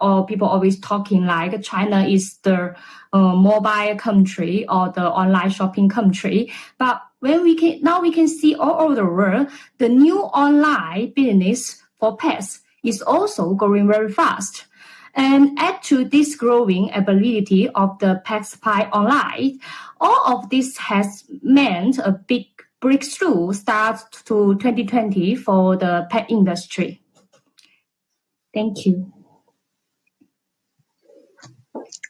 or people always talking like China is the mobile country or the online shopping country. But when we can see all over the world, the new online business for pets is also growing very fast. And add to this growing ability of the pet supply online, all of this has meant a big breakthrough start to 2020 for the pet industry. Thank you.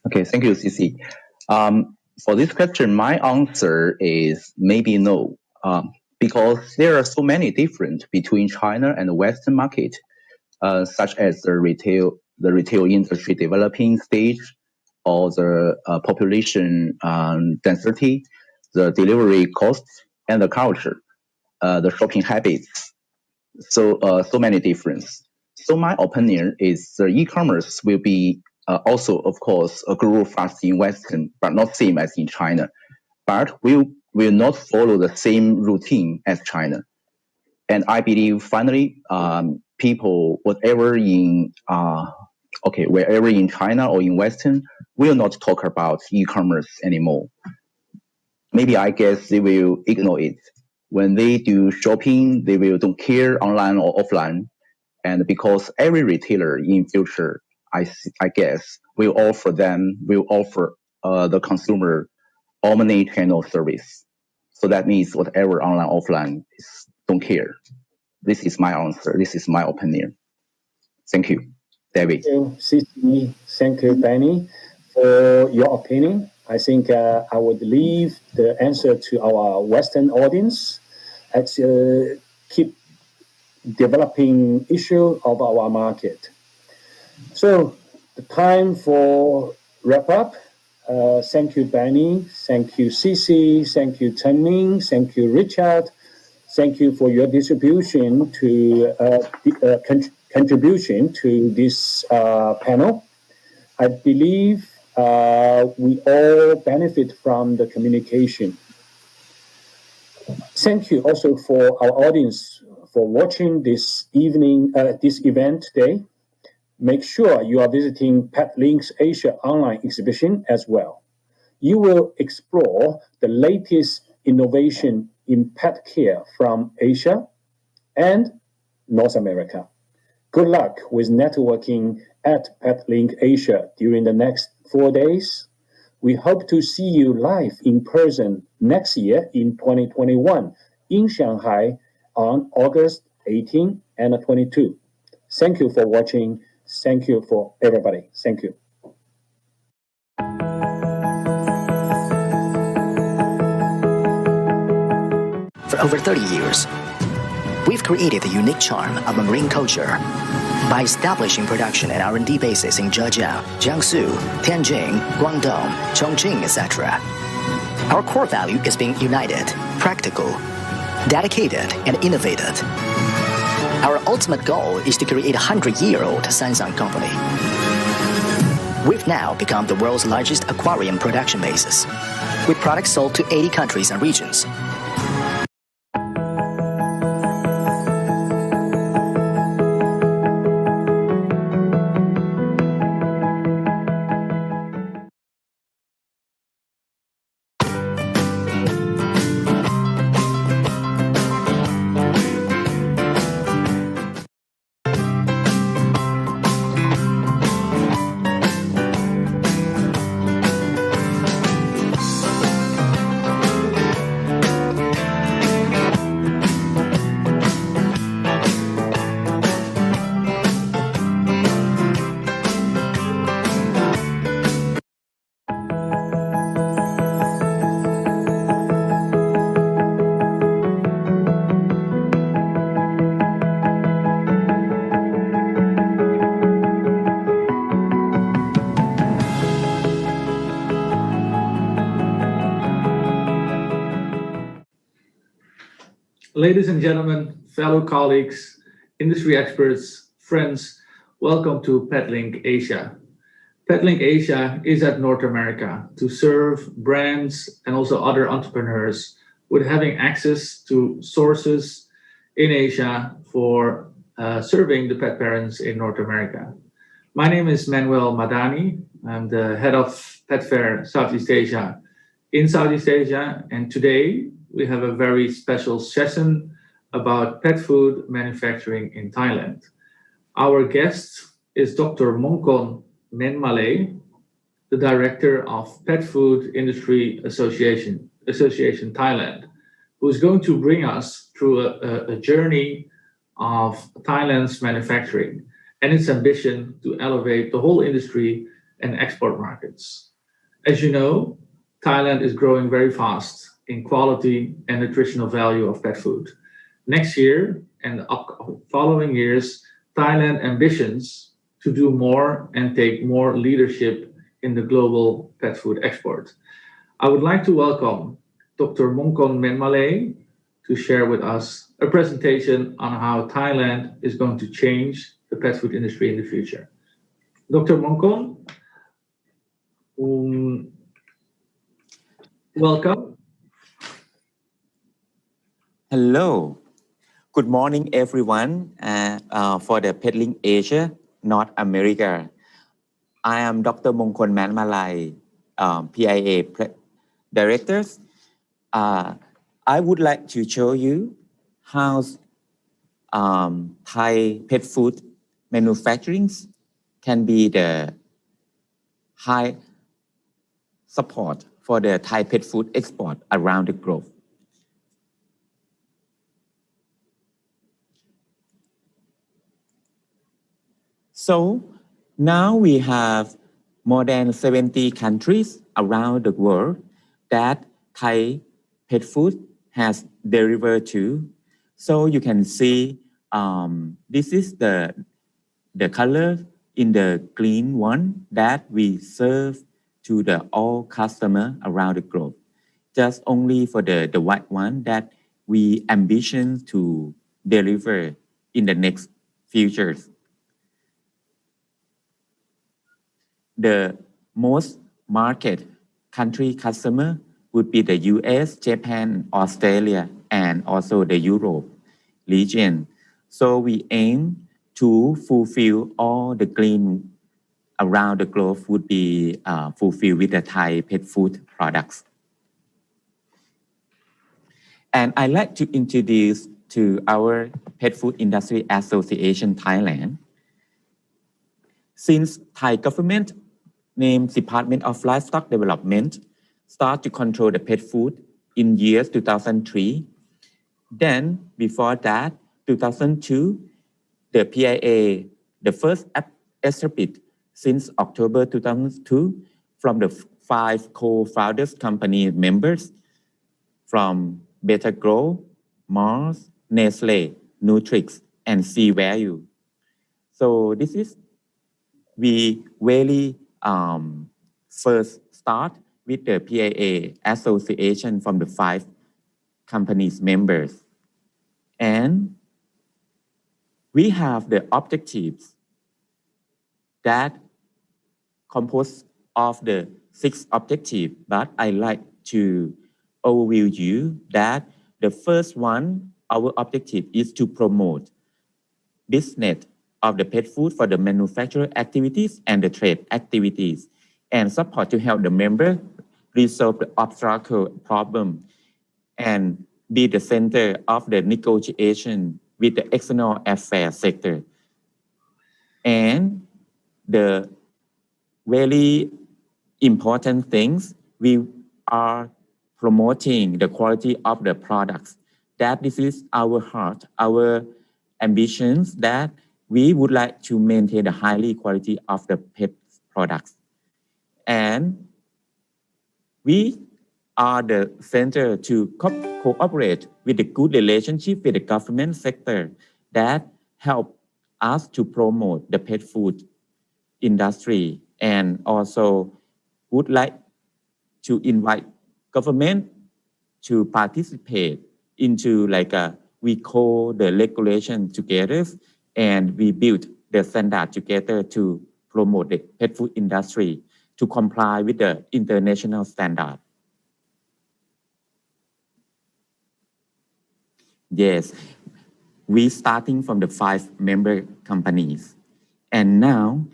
Okay, thank you, Cici. For this question, my answer is maybe no, because there are so many different between China and the Western market, such as the retail industry developing stage, or the population density, the delivery costs, and the culture, the shopping habits. So many differences. So my opinion is the e-commerce will be also, of course, grow fast in Western, but not same as in China. But will not follow the same routine as China. And I believe finally, people, wherever in China or in Western, will not talk about e-commerce anymore. Maybe I guess they will ignore it. When they do shopping, they don't care online or offline. And because every retailer in future, I guess, will offer the consumer omni-channel service. So that means whatever online, offline is, don't care. This is my answer. This is my opinion. Thank you, David. Thank you, Cici. Thank you, Benny, for your opinion. I think I would leave the answer to our Western audience. Let's keep developing issue of our market. So the time for wrap up. Thank you, Benny. Thank you, Cici. Thank you, Chen-Ming. Thank you, Richard. Thank you for your contribution to this panel. I believe we all benefit from the communication. Thank you also for our audience for watching this event today. Make sure you are visiting PetLinks Asia online exhibition as well. You will explore the latest innovation in pet care from Asia and North America. Good luck with networking at PetLink Asia during the next 4 days. We hope to see you live in person next year in 2021 in Shanghai on August 18 and 22. Thank you for watching. Thank you for everybody. Thank you. For over 30 years, we've created a unique charm of a marine culture by establishing production and R&D bases in Zhejiang, Jiangsu, Tianjin, Guangdong, Chongqing, etc. Our core value is being united, practical, dedicated, and innovative. Our ultimate goal is to create a 100-year-old science company. We've now become the world's largest aquarium production basis, with products sold to 80 countries and regions. Ladies and gentlemen, fellow colleagues, industry experts, friends, welcome to PetLink Asia. PetLink Asia is at North America to serve brands and also other entrepreneurs with having access to sources in Asia for serving the pet parents in North America. My name is Manuel Madani. I'm the head of Pet Fair Southeast Asia in Southeast Asia, and today we have a very special session about pet food manufacturing in Thailand. Our guest is Dr. Mongkon Menmalay, the director of Pet Food Industry Association Thailand, who is going to bring us through a journey of Thailand's manufacturing and its ambition to elevate the whole industry and export markets. As you know, Thailand is growing very fast in quality and nutritional value of pet food. Next year and the following years, Thailand ambitions to do more and take more leadership in the global pet food export. I would like to welcome Dr. Mongkon Menmalay to share with us a presentation on how Thailand is going to change the pet food industry in the future. Dr. Mongkon, welcome. Hello. Good morning, everyone, for the Peddling Asia, North America. I am Dr. Mongkon Menmalay, PIA Director. I would like to show you how Thai pet food manufacturing can be the high support for the Thai pet food export around the globe. So now we have more than 70 countries around the world that Thai pet food has delivered to. So you can see this is the color in the green one that we serve to the all customer around the globe. Just only for the white one that we ambition to deliver in the next futures. The most market country customer would be the US, Japan, Australia, and also the Europe region. So we aim to fulfill all the green around the globe would be fulfilled with the Thai pet food products. And I'd like to introduce to our Pet Food Industry Association Thailand. Since Thai government named Department of Livestock Development start to control the pet food in years 2003. Then before that, 2002, the PIA, the first established since October 2002 from the 5 co-founders company members from Beta Grow, Mars, Nestle, Nutrix, and Sea Value. So this is, we really first start with the PIA association from the 5 companies members. And we have the objectives that compose of the 6 objectives, but I like to overview you that the first one, our objective is to promote business of the pet food for the manufacturing activities and the trade activities, and support to help the member resolve the obstacle problem and be the center of the negotiation with the external affairs sector. And the very important things, we are promoting the quality of the products. That this is our heart, our ambitions, that we would like to maintain the highly quality of the pet products. And we are the center to cooperate with the good relationship with the government sector that help us to promote the pet food industry, and also would like to invite government to participate into we call the regulation together, and we build the standard together to promote the pet food industry to comply with the international standard. Yes, we starting from the 5 member companies. And now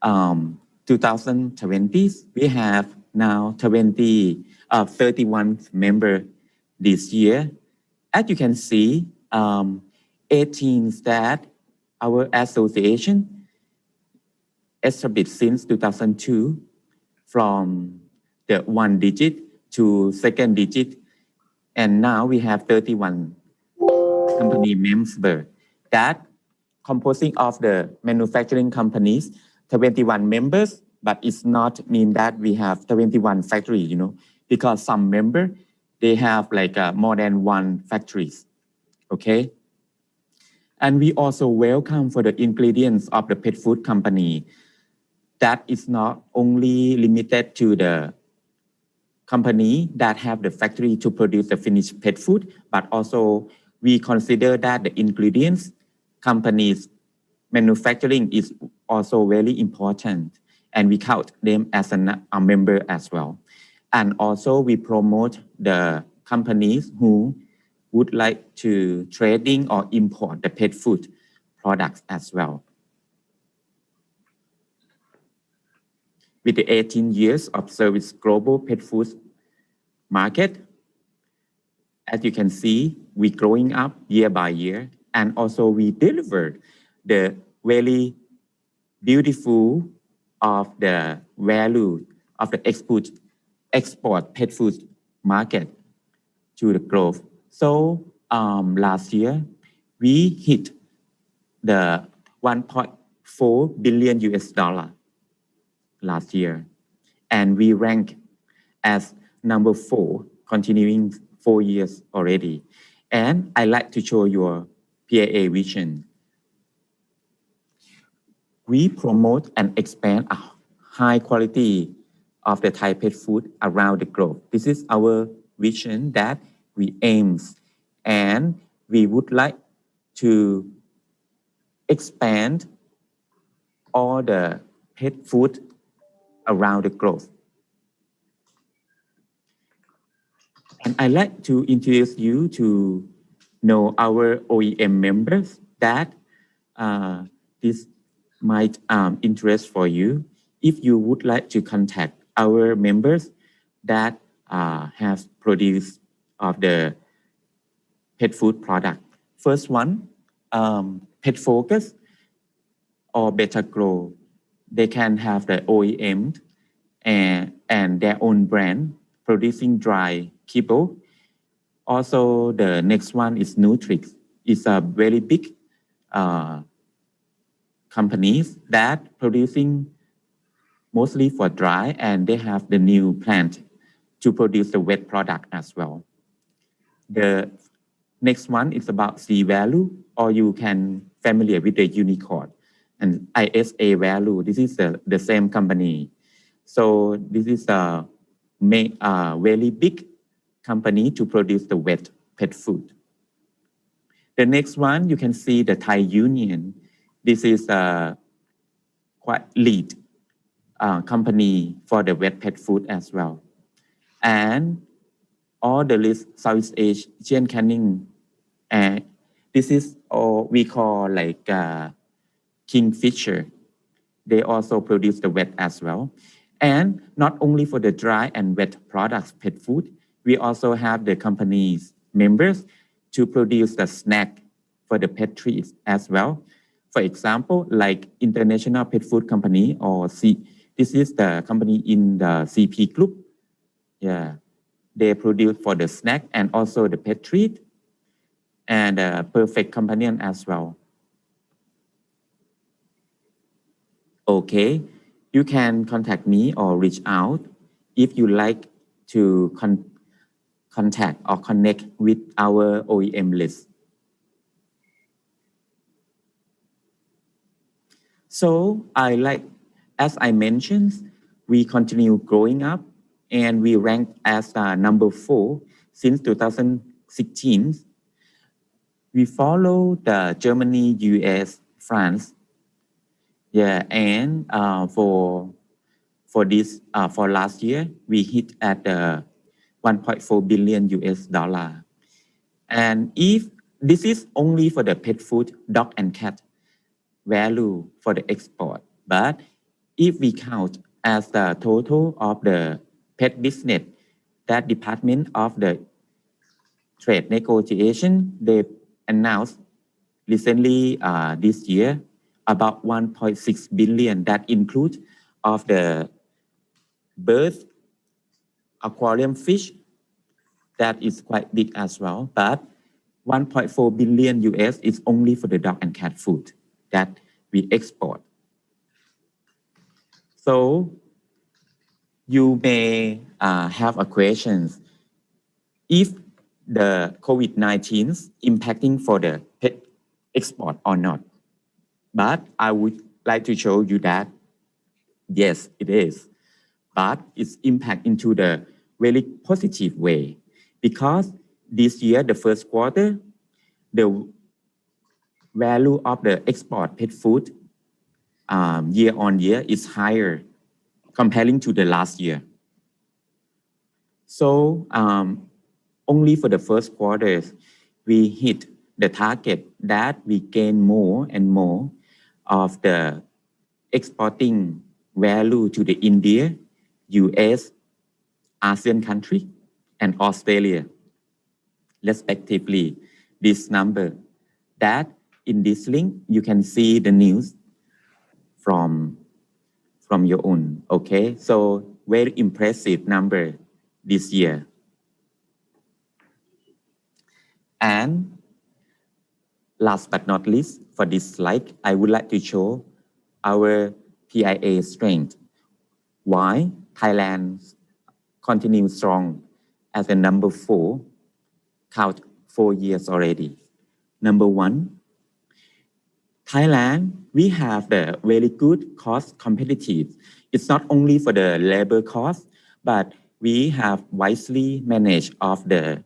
2020, we have now 31 members this year. As you can see, 18 that our association established since 2002 from the 1 digit to second digit, and now we have 31 company members that composing of the manufacturing companies, 21 members, but it's not mean that we have 21 factories, you know, because some members, they have like more than one factories, okay? And we also welcome for the ingredients of the pet food company that is not only limited to the company that have the factory to produce the finished pet food, but also we consider that the ingredients companies manufacturing is also very important, and we count them as a member as well. And also we promote the companies who would like to trading or import the pet food products as well. With the 18 years of service global pet food market, as you can see, we growing up year by year, and also we delivered the very beautiful of the value of the export pet food market to the growth. So last year, we hit the 1.4 billion US dollar last year, and we rank as number 4, continuing 4 years already. And I like to show your PAA vision. We promote and expand a high quality of the Thai pet food around the globe. This is our vision that we aim, and we would like to expand all the pet food around the globe. And I'd like to introduce you to know our OEM members that this might interest for you. If you would like to contact our members that have produced of the pet food product. First one, Pet Focus or Better Grow. They can have the OEM and their own brand producing dry kibble. Also, the next one is Nutrix. It's a very big companies that producing mostly for dry, and they have the new plant to produce the wet product as well. The next one is about C Value, or you can familiar with the Unicorn and ISA Value. This is the same company. So this is a very big company to produce the wet pet food. The next one, you can see the Thai Union. This is a quite lead company for the wet pet food as well. And all the list Southeast Asian canning. This is all we call like Kingfisher. They also produce the wet as well. And not only for the dry and wet products, pet food, we also have the company's members to produce the snack for the pet treats as well. For example, like International Pet Food Company or this is the company in the CP group. Yeah, they produce for the snack and also the pet treat and Perfect Companion as well. Okay, you can contact me or reach out if you like to contact or connect with our OEM list. So as I mentioned, we continue growing up and we ranked as number 4 since 2016. We follow the Germany, US, France. Yeah, and for last year, we hit at 1.4 billion US dollar. And if this is only for the pet food, dog and cat value for the export, but if we count as the total of the pet business, that Department of the Trade Negotiation, they announced recently this year about 1.6 billion that includes of the bird, aquarium fish, that is quite big as well, but 1.4 billion US is only for the dog and cat food that we export. So you may have a question if the COVID-19 is impacting for the pet export or not. But I would like to show you that yes, it is, but it's impact into the very positive way, because this year, the first quarter, the value of the export pet food year on year is higher comparing to the last year. So only for the first quarter, we hit the target that we gain more and more of the exporting value to the India, US, ASEAN country, and Australia, respectively. This number, that in this link, you can see the news from your own, okay? So very impressive number this year. And last but not least, for this slide, I would like to show our PIA strength. Why Thailand continues strong as a number 4, count 4 years already. Number 1, Thailand, we have the very good cost competitive. It's not only for the labor cost, but we have wisely managed of the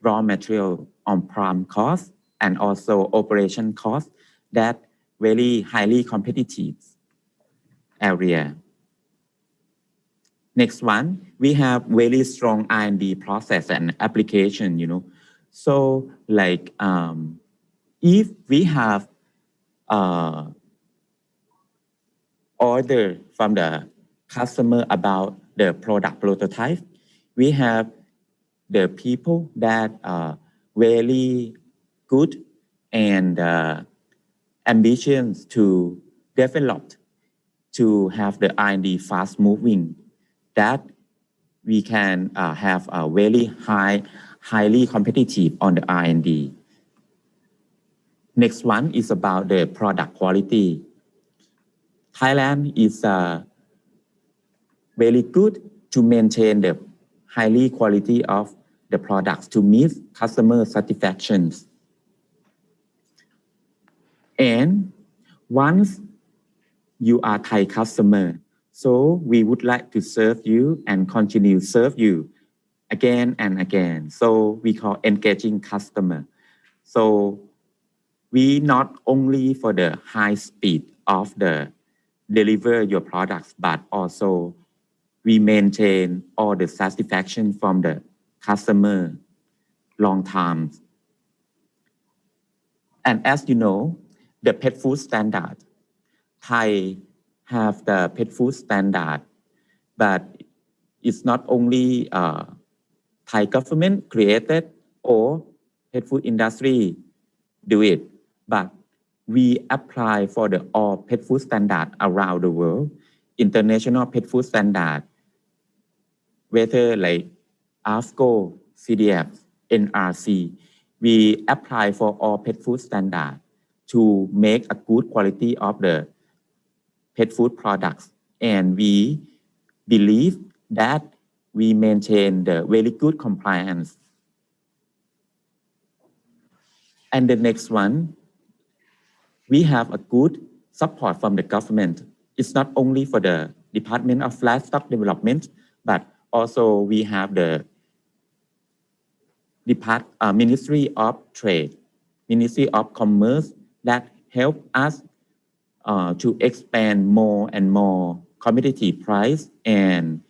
raw material on prime cost and also operation cost, that very highly competitive area. Next one, we have very strong R&D process and application, you know. So like if we have order from the customer about the product prototype, we have the people that are very good and ambitions to develop, to have the R&D fast moving, that we can have a very highly competitive on the R&D. Next one is about the product quality. Thailand is very good to maintain the highly quality of the products to meet customer satisfactions. And once you are Thai customer, so we would like to serve you and continue serve you again and again. So we call engaging customer. So we not only for the high speed of the deliver your products, but also we maintain all the satisfaction from the customer long time. And as you know, the pet food standard, Thai have the pet food standard, but it's not only Thai government created or pet food industry do it, but we apply for the all pet food standard around the world, international pet food standard, whether like AFCO, CDF, NRC, we apply for all pet food standard to make a good quality of the pet food products. And we believe that we maintain the very good compliance. And the next one, we have a good support from the government. It's not only for the Department of Livestock Development, but also we have the Ministry of Trade, Ministry of Commerce that help us to expand more and more competitive price and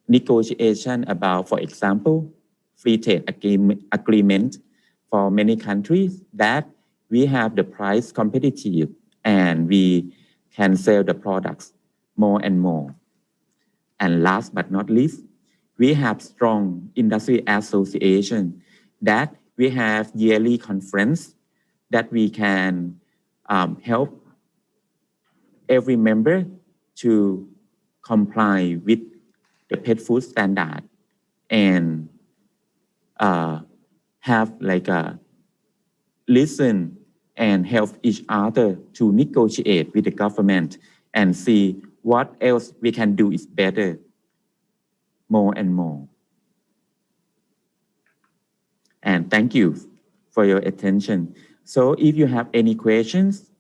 negotiation about, for example, free trade agreement for many countries, that we have the price competitive and we can sell the products more and more. And last but not least, we have strong industry association that we have yearly conference that we can help every member to comply with the pet food standard and have like a listen and help each other to negotiate with the government and see what else we can do is better, more and more. And thank you for your attention. So if you have any questions,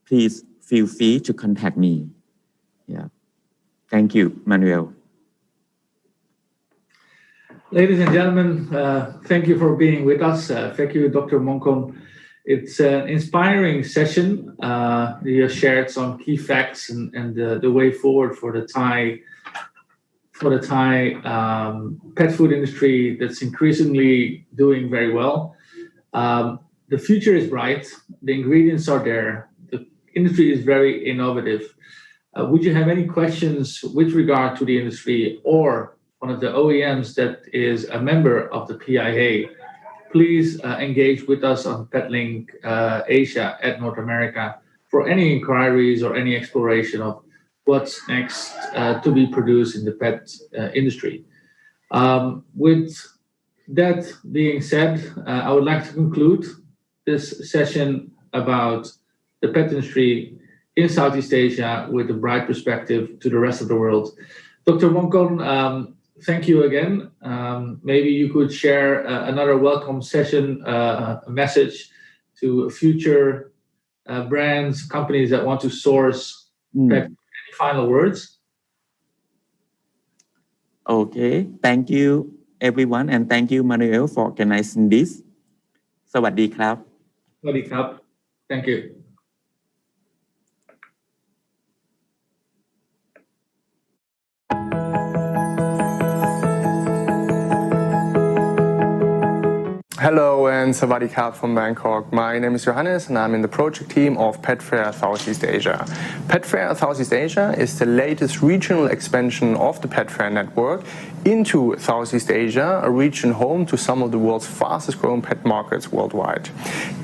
please feel free to contact me. Yeah. Thank you, Manuel. Ladies and gentlemen, thank you for being with us. Thank you, Dr. Mongkon. It's an inspiring session. You have shared some key facts and the way forward for the Thai pet food industry that's increasingly doing very well. The future is bright. The ingredients are there. The industry is very innovative. Would you have any questions with regard to the industry or one of the OEMs that is a member of the PIA? Please engage with us on PetLink Asia at North America for any inquiries or any exploration of what's next to be produced in the pet industry. With that being said, I would like to conclude this session about the pet industry in Southeast Asia with a bright perspective to the rest of the world. Dr. Mongkon, thank you again. Maybe you could share another welcome session, a message to future brands, companies that want to source pet. Any final words? Okay, thank you everyone and thank you Manuel for organizing this. สวัสดีครับ สวัสดีครับ Thank you. Hello and Sawadee Krap from Bangkok. My name is Johannes and I'm in the project team of Pet Fair Southeast Asia. Pet Fair Southeast Asia is the latest regional expansion of the Pet Fair network into Southeast Asia, a region home to some of the world's fastest growing pet markets worldwide.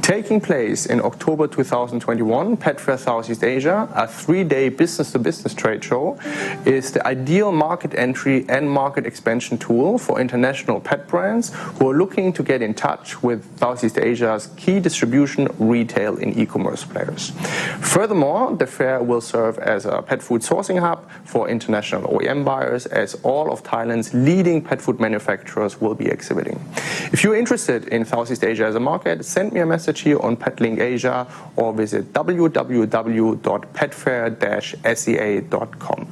Taking place in October 2021, Pet Fair Southeast Asia, a 3-day business-to-business trade show, is the ideal market entry and market expansion tool for international pet brands who are looking to get in touch with Southeast Asia's key distribution, retail, and e-commerce players. Furthermore, the fair will serve as a pet food sourcing hub for international OEM buyers, as all of Thailand's leading pet food manufacturers will be exhibiting. If you're interested in Southeast Asia as a market, send me a message here on PetLink Asia or visit www.petfair-sea.com.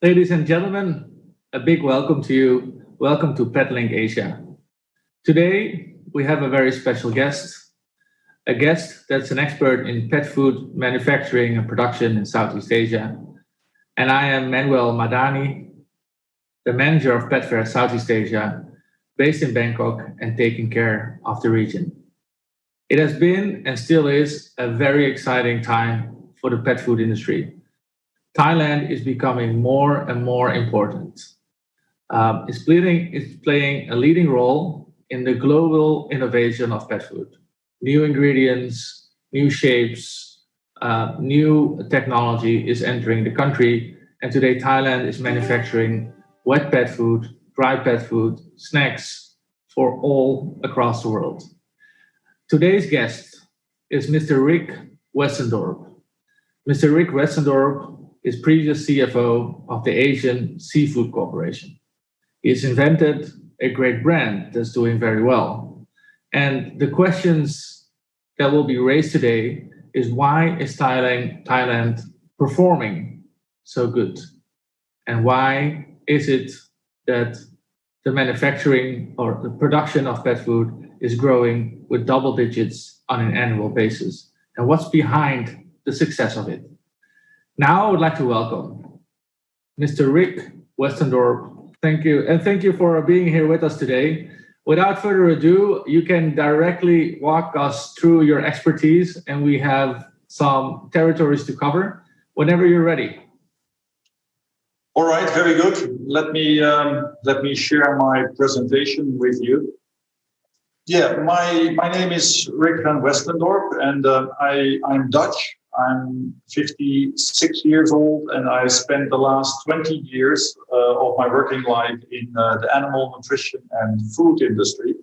Ladies and gentlemen, a big welcome to you. Welcome to PetLink Asia. Today, we have a very special guest, a guest that's an expert in pet food manufacturing and production in Southeast Asia. And I am Manuel Madani, the manager of Pet Fair Southeast Asia, based in Bangkok and taking care of the region. It has been and still is a very exciting time for the pet food industry. Thailand is becoming more and more important. It's playing a leading role in the global innovation of pet food. New ingredients, new shapes, new technology is entering the country. And today Thailand is manufacturing wet pet food, dry pet food, snacks for all across the world. Today's guest is Mr. Rick Westendorp. Mr. Rick Westendorp is previous CFO of the Asian Seafood Corporation. He's invented a great brand that's doing very well. And the questions that will be raised today is, why is Thailand performing so good? And why is it that the manufacturing or the production of pet food is growing with double digits on an annual basis? And what's behind the success of it? Now I would like to welcome Mr. Rick Westendorp. Thank you. And thank you for being here with us today. Without further ado, you can directly walk us through your expertise, and we have some territories to cover whenever you're ready. All right, very good. Let me share my presentation with you. Yeah, my name is Rick van Westendorp, and I'm Dutch. I'm 56 years old, and I spent the last 20 years of my working life in the animal nutrition and food industry,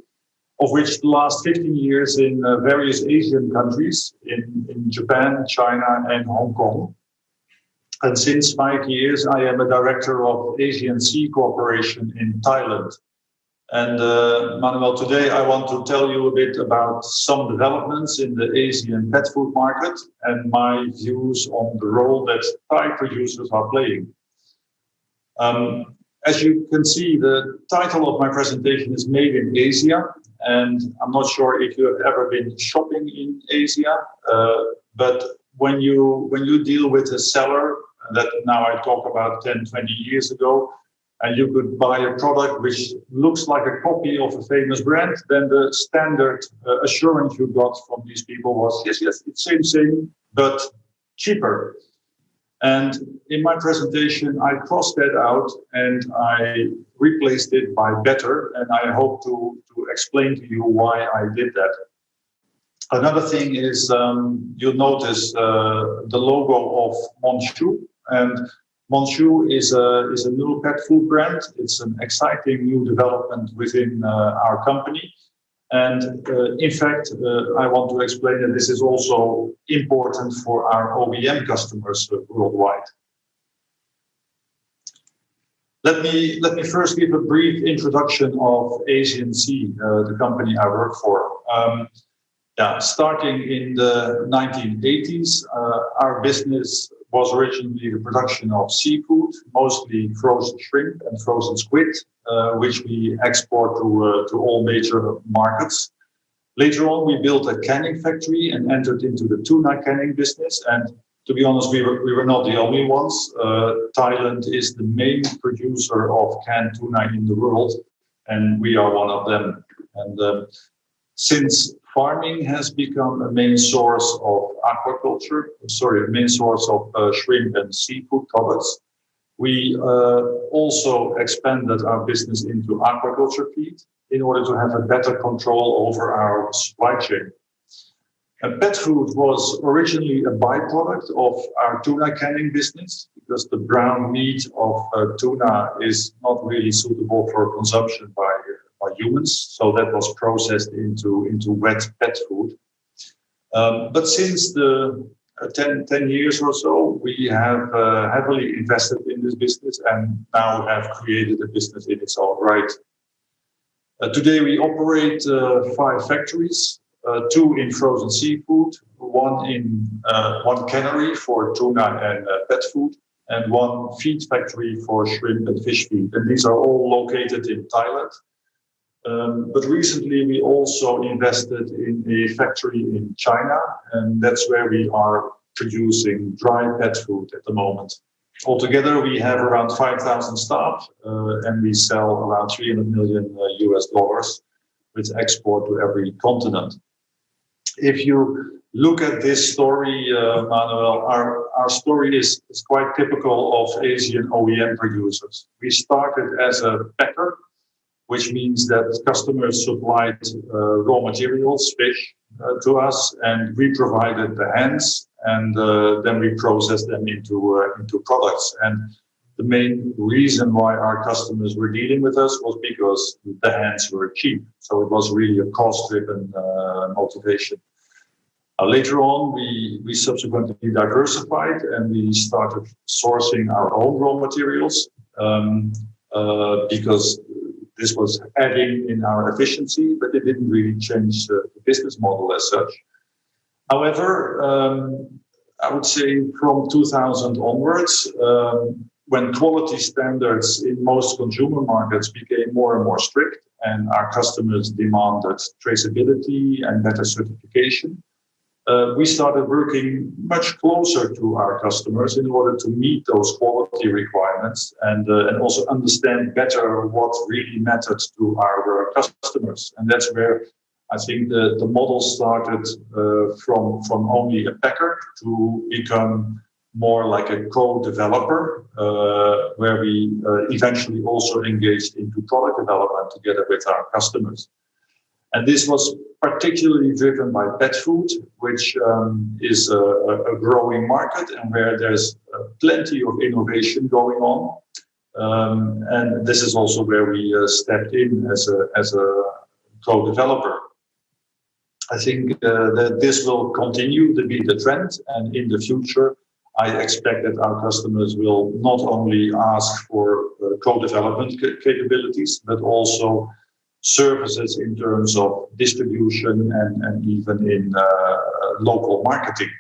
of which the last 15 years in various Asian countries, in Japan, China, and Hong Kong. And since 5 years, I am a director of Asian Sea Corporation in Thailand. And Manuel, today I want to tell you a bit about some developments in the Asian pet food market and my views on the role that Thai producers are playing. As you can see, the title of my presentation is Made in Asia, and I'm not sure if you have ever been shopping in Asia, but when you deal with a seller, that now I talk about 10, 20 years ago, and you could buy a product which looks like a copy of a famous brand, then the standard assurance you got from these people was, yes, it's same, but cheaper. And in my presentation, I crossed that out and I replaced it by better, and I hope to explain to you why I did that. Another thing is you'll notice the logo of Monshu, and Monshu is a new pet food brand. It's an exciting new development within our company. And in fact, I want to explain that this is also important for our OEM customers worldwide. Let me first give a brief introduction of Asian Sea, the company I work for. Starting in the 1980s, our business was originally the production of seafood, mostly frozen shrimp and frozen squid, which we export to all major markets. Later on, we built a canning factory and entered into the tuna canning business. And to be honest, we were not the only ones. Thailand is the main producer of canned tuna in the world, and we are one of them. And since farming has become a main source of shrimp and seafood products, we also expanded our business into aquaculture feed in order to have a better control over our supply chain. And pet food was originally a byproduct of our tuna canning business, because the brown meat of tuna is not really suitable for consumption by humans, so that was processed into wet pet food. But since the 10 years or so, we have heavily invested in this business and now have created a business in its own right. Today we operate 5 factories, 2 in frozen seafood, one cannery for tuna and pet food, and 1 feed factory for shrimp and fish feed. And these are all located in Thailand. But recently we also invested in a factory in China, and that's where we are producing dry pet food at the moment. Altogether, we have around 5,000 staff, and we sell around $300 million with export to every continent. If you look at this story, Manuel, our story is quite typical of Asian OEM producers. We started as a packer, which means that customers supplied raw materials, fish, to us, and we provided the hands, and then we processed them into products. And the main reason why our customers were dealing with us was because the hands were cheap. So it was really a cost-driven motivation. Later on, we subsequently diversified and we started sourcing our own raw materials because this was adding in our efficiency, but it didn't really change the business model as such. However, I would say from 2000 onwards, when quality standards in most consumer markets became more and more strict, and our customers demanded traceability and better certification, we started working much closer to our customers in order to meet those quality requirements and also understand better what really mattered to our customers. And that's where I think the model started from only a packer to become more like a co-developer, where we eventually also engaged into product development together with our customers. And this was particularly driven by pet food, which is a growing market and where there's plenty of innovation going on. And this is also where we stepped in as a co-developer. I think that this will continue to be the trend, and in the future, I expect that our customers will not only ask for co-development capabilities, but also services in terms of distribution and even in local marketing.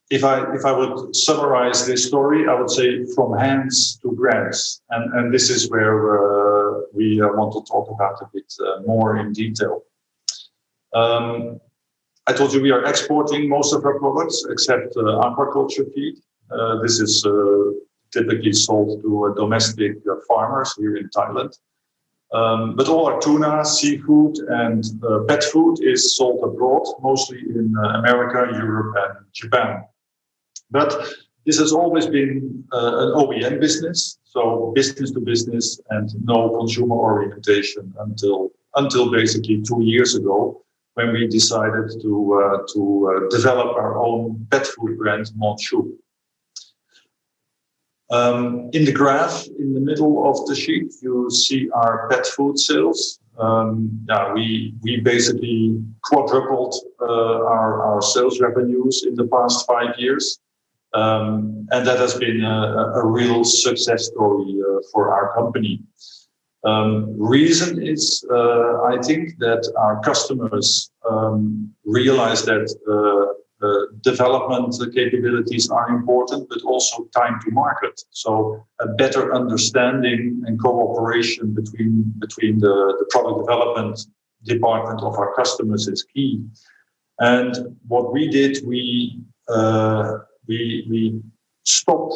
If I would summarize this story, I would say from hands to brands, and this is where we want to talk about a bit more in detail. I told you we are exporting most of our products except aquaculture feed. This is typically sold to domestic farmers here in Thailand. But all our tuna, seafood, and pet food is sold abroad, mostly in America, Europe, and Japan. But this has always been an OEM business, so business to business and no consumer orientation until basically 2 years ago, when we decided to develop our own pet food brand, Monchu. In the graph in the middle of the sheet, you see our pet food sales. We basically quadrupled our sales revenues in the past 5 years. And that has been a real success story for our company. Reason is, I think that our customers realize that development capabilities are important, but also time to market. So a better understanding and cooperation between the product development department of our customers is key. And what we did, we stopped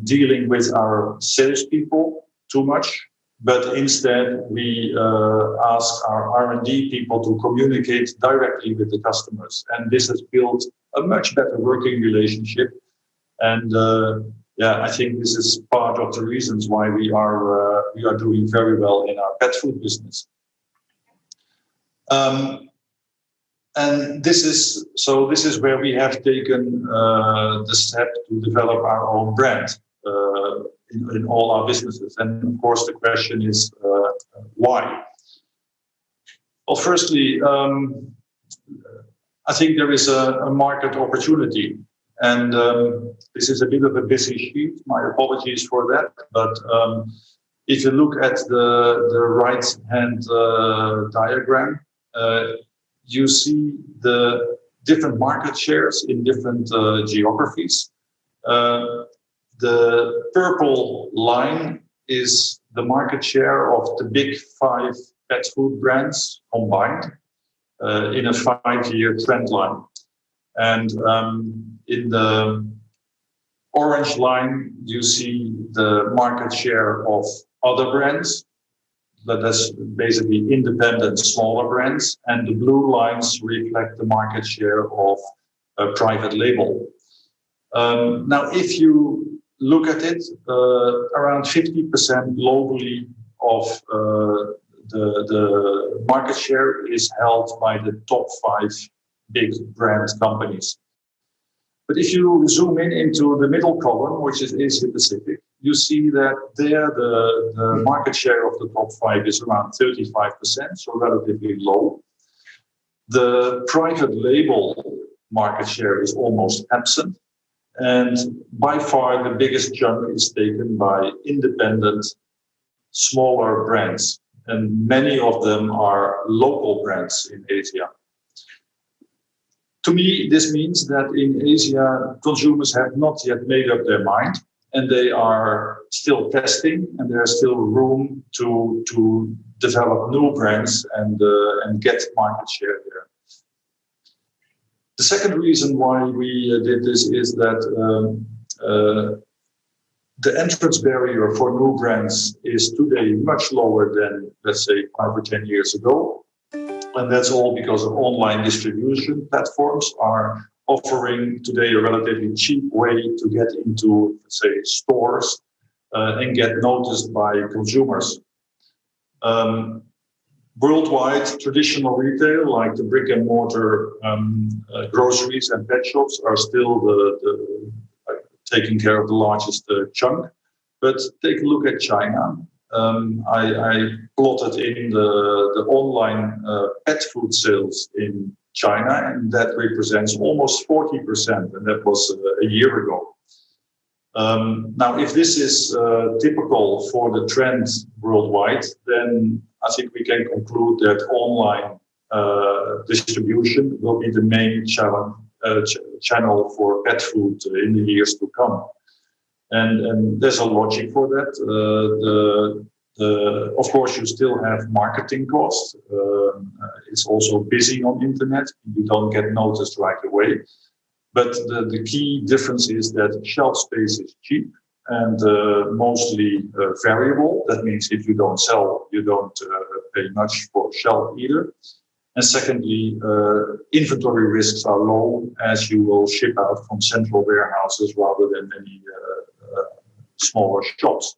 dealing with our salespeople too much, but instead we asked our R&D people to communicate directly with the customers, and this has built a much better working relationship. And I think this is part of the reasons why we are doing very well in our pet food business. And this is where we have taken the step to develop our own brand in all our businesses. And of course, the question is why? Well, firstly, I think there is a market opportunity, and this is a bit of a busy sheet. My apologies for that, but if you look at the right-hand diagram, you see the different market shares in different geographies. The purple line is the market share of the big 5 pet food brands combined in a 5-year trend line. And in the orange line, you see the market share of other brands. That's basically independent, smaller brands. And the blue lines reflect the market share of a private label. Now, if you look at it, around 50% globally of the market share is held by the top 5 big brand companies. But if you zoom into the middle column, which is Asia Pacific, you see that there the market share of the top 5 is around 35%, so relatively low. The private label market share is almost absent. And by far the biggest chunk is taken by independent, smaller brands. And many of them are local brands in Asia. To me, this means that in Asia, consumers have not yet made up their mind, and they are still testing, and there's still room to develop new brands and get market share there. The second reason why we did this is that the entrance barrier for new brands is today much lower than, let's say, 5 or 10 years ago. And that's all because of online distribution platforms are offering today a relatively cheap way to get into, let's say, stores and get noticed by consumers. Worldwide, traditional retail, like the brick and mortar groceries and pet shops, are still taking care of the largest chunk. But take a look at China. I plotted in the online pet food sales in China, and that represents almost 40%, and that was a year ago. Now, if this is typical for the trend worldwide, then I think we can conclude that online distribution will be the main channel for pet food in the years to come. And there's a logic for that. Of course, you still have marketing costs. It's also busy on internet. You don't get noticed right away. But the key difference is that shelf space is cheap and mostly variable. That means if you don't sell, you don't pay much for shelf either. And secondly, inventory risks are low, as you will ship out from central warehouses rather than any smaller shops.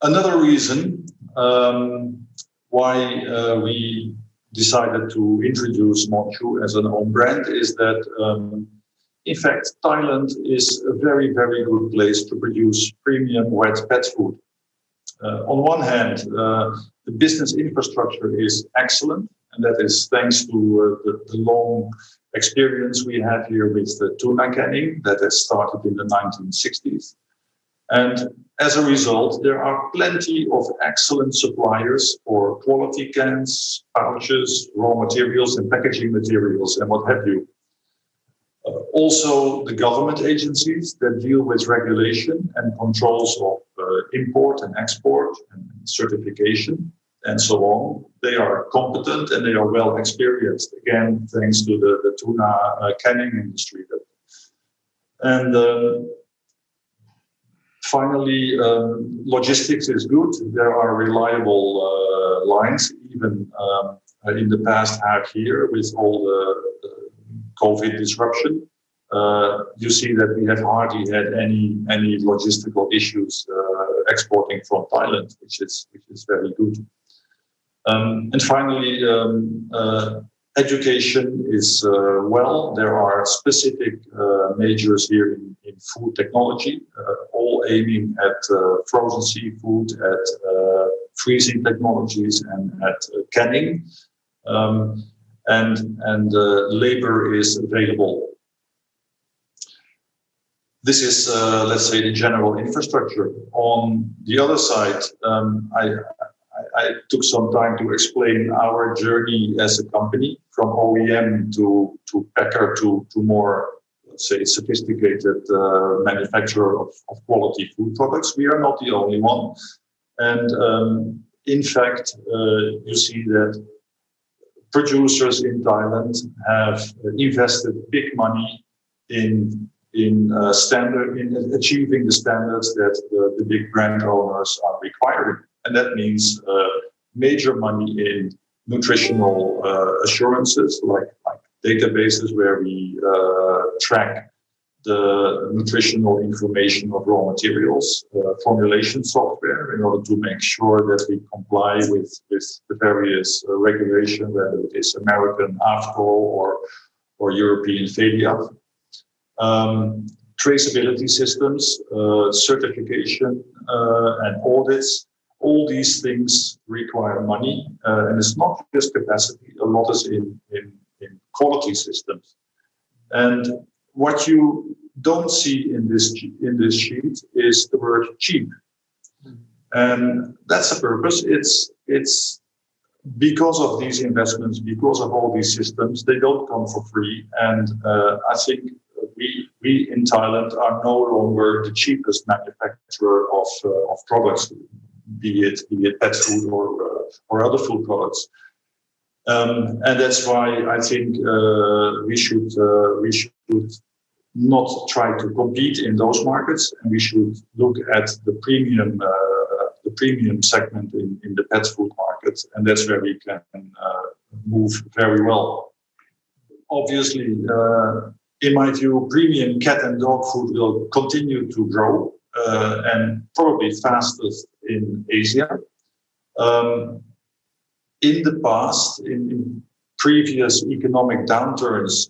Another reason why we decided to introduce Monchu as an own brand is that, in fact, Thailand is a very, very good place to produce premium wet pet food. On one hand, the business infrastructure is excellent, and that is thanks to the long experience we have here with the tuna canning that has started in the 1960s. And as a result, there are plenty of excellent suppliers for quality cans, pouches, raw materials, and packaging materials, and what have you. Also, the government agencies that deal with regulation and controls of import and export and certification and so on, they are competent and they are well experienced, again, thanks to the tuna canning industry. And finally, logistics is good. There are reliable lines, even in the past half year with all the COVID disruption. You see that we have hardly had any logistical issues exporting from Thailand, which is very good. And finally, education is well. There are specific majors here in food technology, all aiming at frozen seafood, at freezing technologies, and at canning. And labor is available. This is, let's say, the general infrastructure. On the other side, I took some time to explain our journey as a company from OEM to packer to more, let's say, sophisticated manufacturer of quality food products. We are not the only one. And in fact, you see that producers in Thailand have invested big money in achieving the standards that the big brand owners are requiring. And that means major money in nutritional assurances, like databases where we track the nutritional information of raw materials, formulation software in order to make sure that we comply with the various regulation, whether it is American AFCO or European Favour. Traceability systems, certification, and audits. All these things require money, and it's not just capacity. A lot is in quality systems. And what you don't see in this sheet is the word cheap, and that's a purpose. It's because of these investments, because of all these systems, they don't come for free. And I think we in Thailand are no longer the cheapest manufacturer of products, be it pet food or other food products. And that's why I think we should not try to compete in those markets, and we should look at the premium segment in the pet food market, and that's where we can move very well. Obviously, in my view, premium cat and dog food will continue to grow, and probably fastest in Asia. In the past, in previous economic downturns,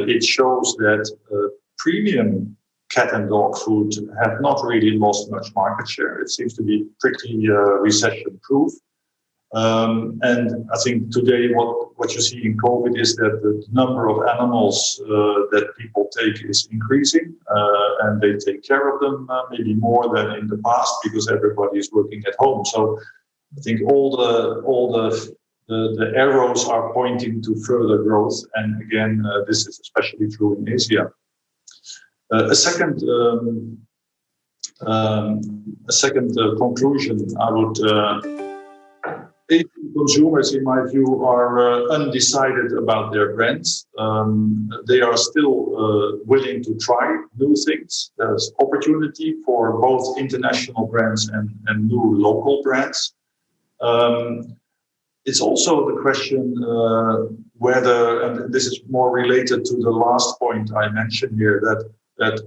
it shows that premium cat and dog food have not really lost much market share. It seems to be pretty recession-proof. And I think today what you see in COVID is that the number of animals that people take is increasing, and they take care of them maybe more than in the past because everybody is working at home. So I think all the arrows are pointing to further growth, and again, this is especially true in Asia. A second conclusion I would. Asian consumers, in my view, are undecided about their brands. They are still willing to try new things. There's opportunity for both international brands and new local brands. It's also the question whether, and this is more related to the last point I mentioned here, that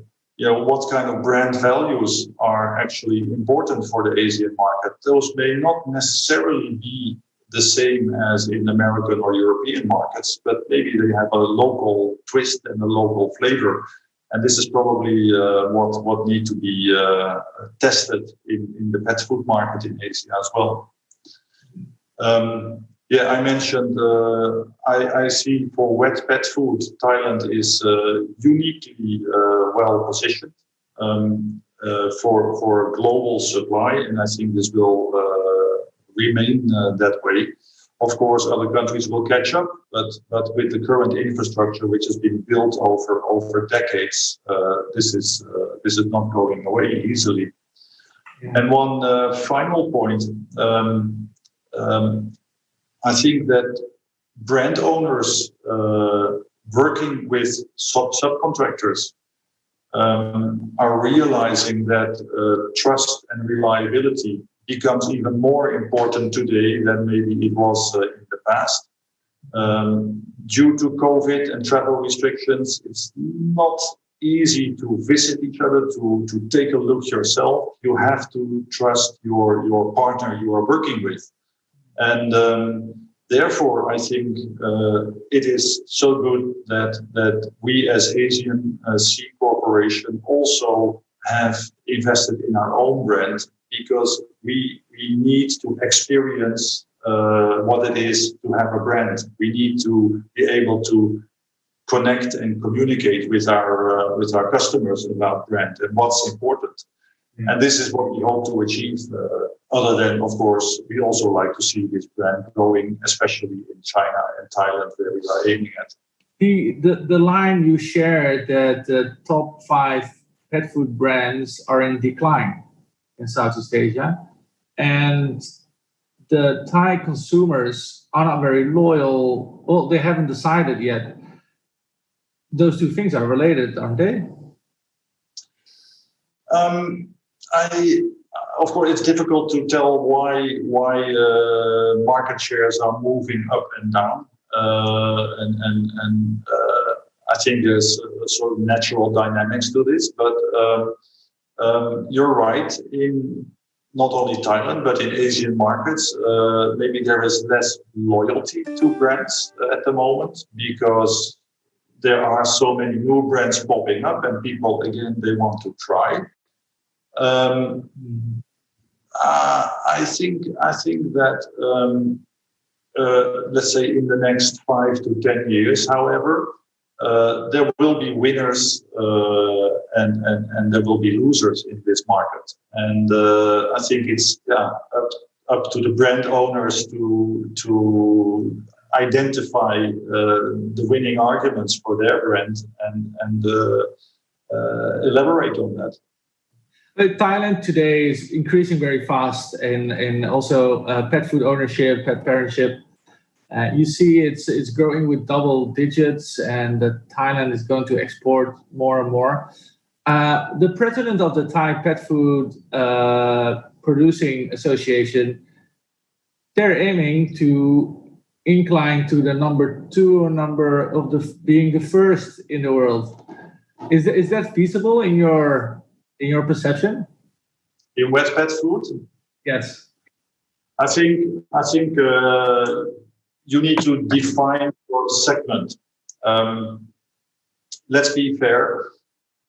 what kind of brand values are actually important for the Asian market. Those may not necessarily be the same as in American or European markets, but maybe they have a local twist and a local flavor. And this is probably what need to be tested in the pet food market in Asia as well. I mentioned I see for wet pet food, Thailand is uniquely well positioned for global supply, and I think this will remain that way. Of course, other countries will catch up, but with the current infrastructure which has been built over decades, this is not going away easily. Yeah. And one final point. I think that brand owners working with subcontractors are realizing that trust and reliability becomes even more important today than maybe it was in the past. Due to COVID and travel restrictions, it's not easy to visit each other, to take a look yourself. You have to trust your partner you are working with. And therefore, I think it is so good that we as Asian C Corporation also have invested in our own brand, because we need to experience what it is to have a brand. We need to be able to connect and communicate with our customers about brand and what's important. Mm-hmm. And this is what we hope to achieve. Other than, of course, we also like to see this brand growing, especially in China and Thailand, where we are aiming at. The line you shared that the top 5 pet food brands are in decline in Southeast Asia, and the Thai consumers are not very loyal. Well, they haven't decided yet. Those two things are related, aren't they? Of course, it's difficult to tell why market shares are moving up and down, and I think there's a sort of natural dynamics to this. But you're right, in not only Thailand but in Asian markets, maybe there is less loyalty to brands at the moment, because there are so many new brands popping up, and people again they want to try. I think that let's say in the next 5 to 10 years, however, there will be winners and there will be losers in this market. And I think it's up to the brand owners to identify the winning arguments for their brand and elaborate on that. But Thailand today is increasing very fast in also pet food ownership, pet parentship. You see it's growing with double digits, and Thailand is going to export more and more. The president of the Thai Pet Food Producing Association, they're aiming to incline to the number 2 or number of being the first in the world. Is that feasible in your perception? In wet pet food? Yes. I think you need to define your segment. Let's be fair.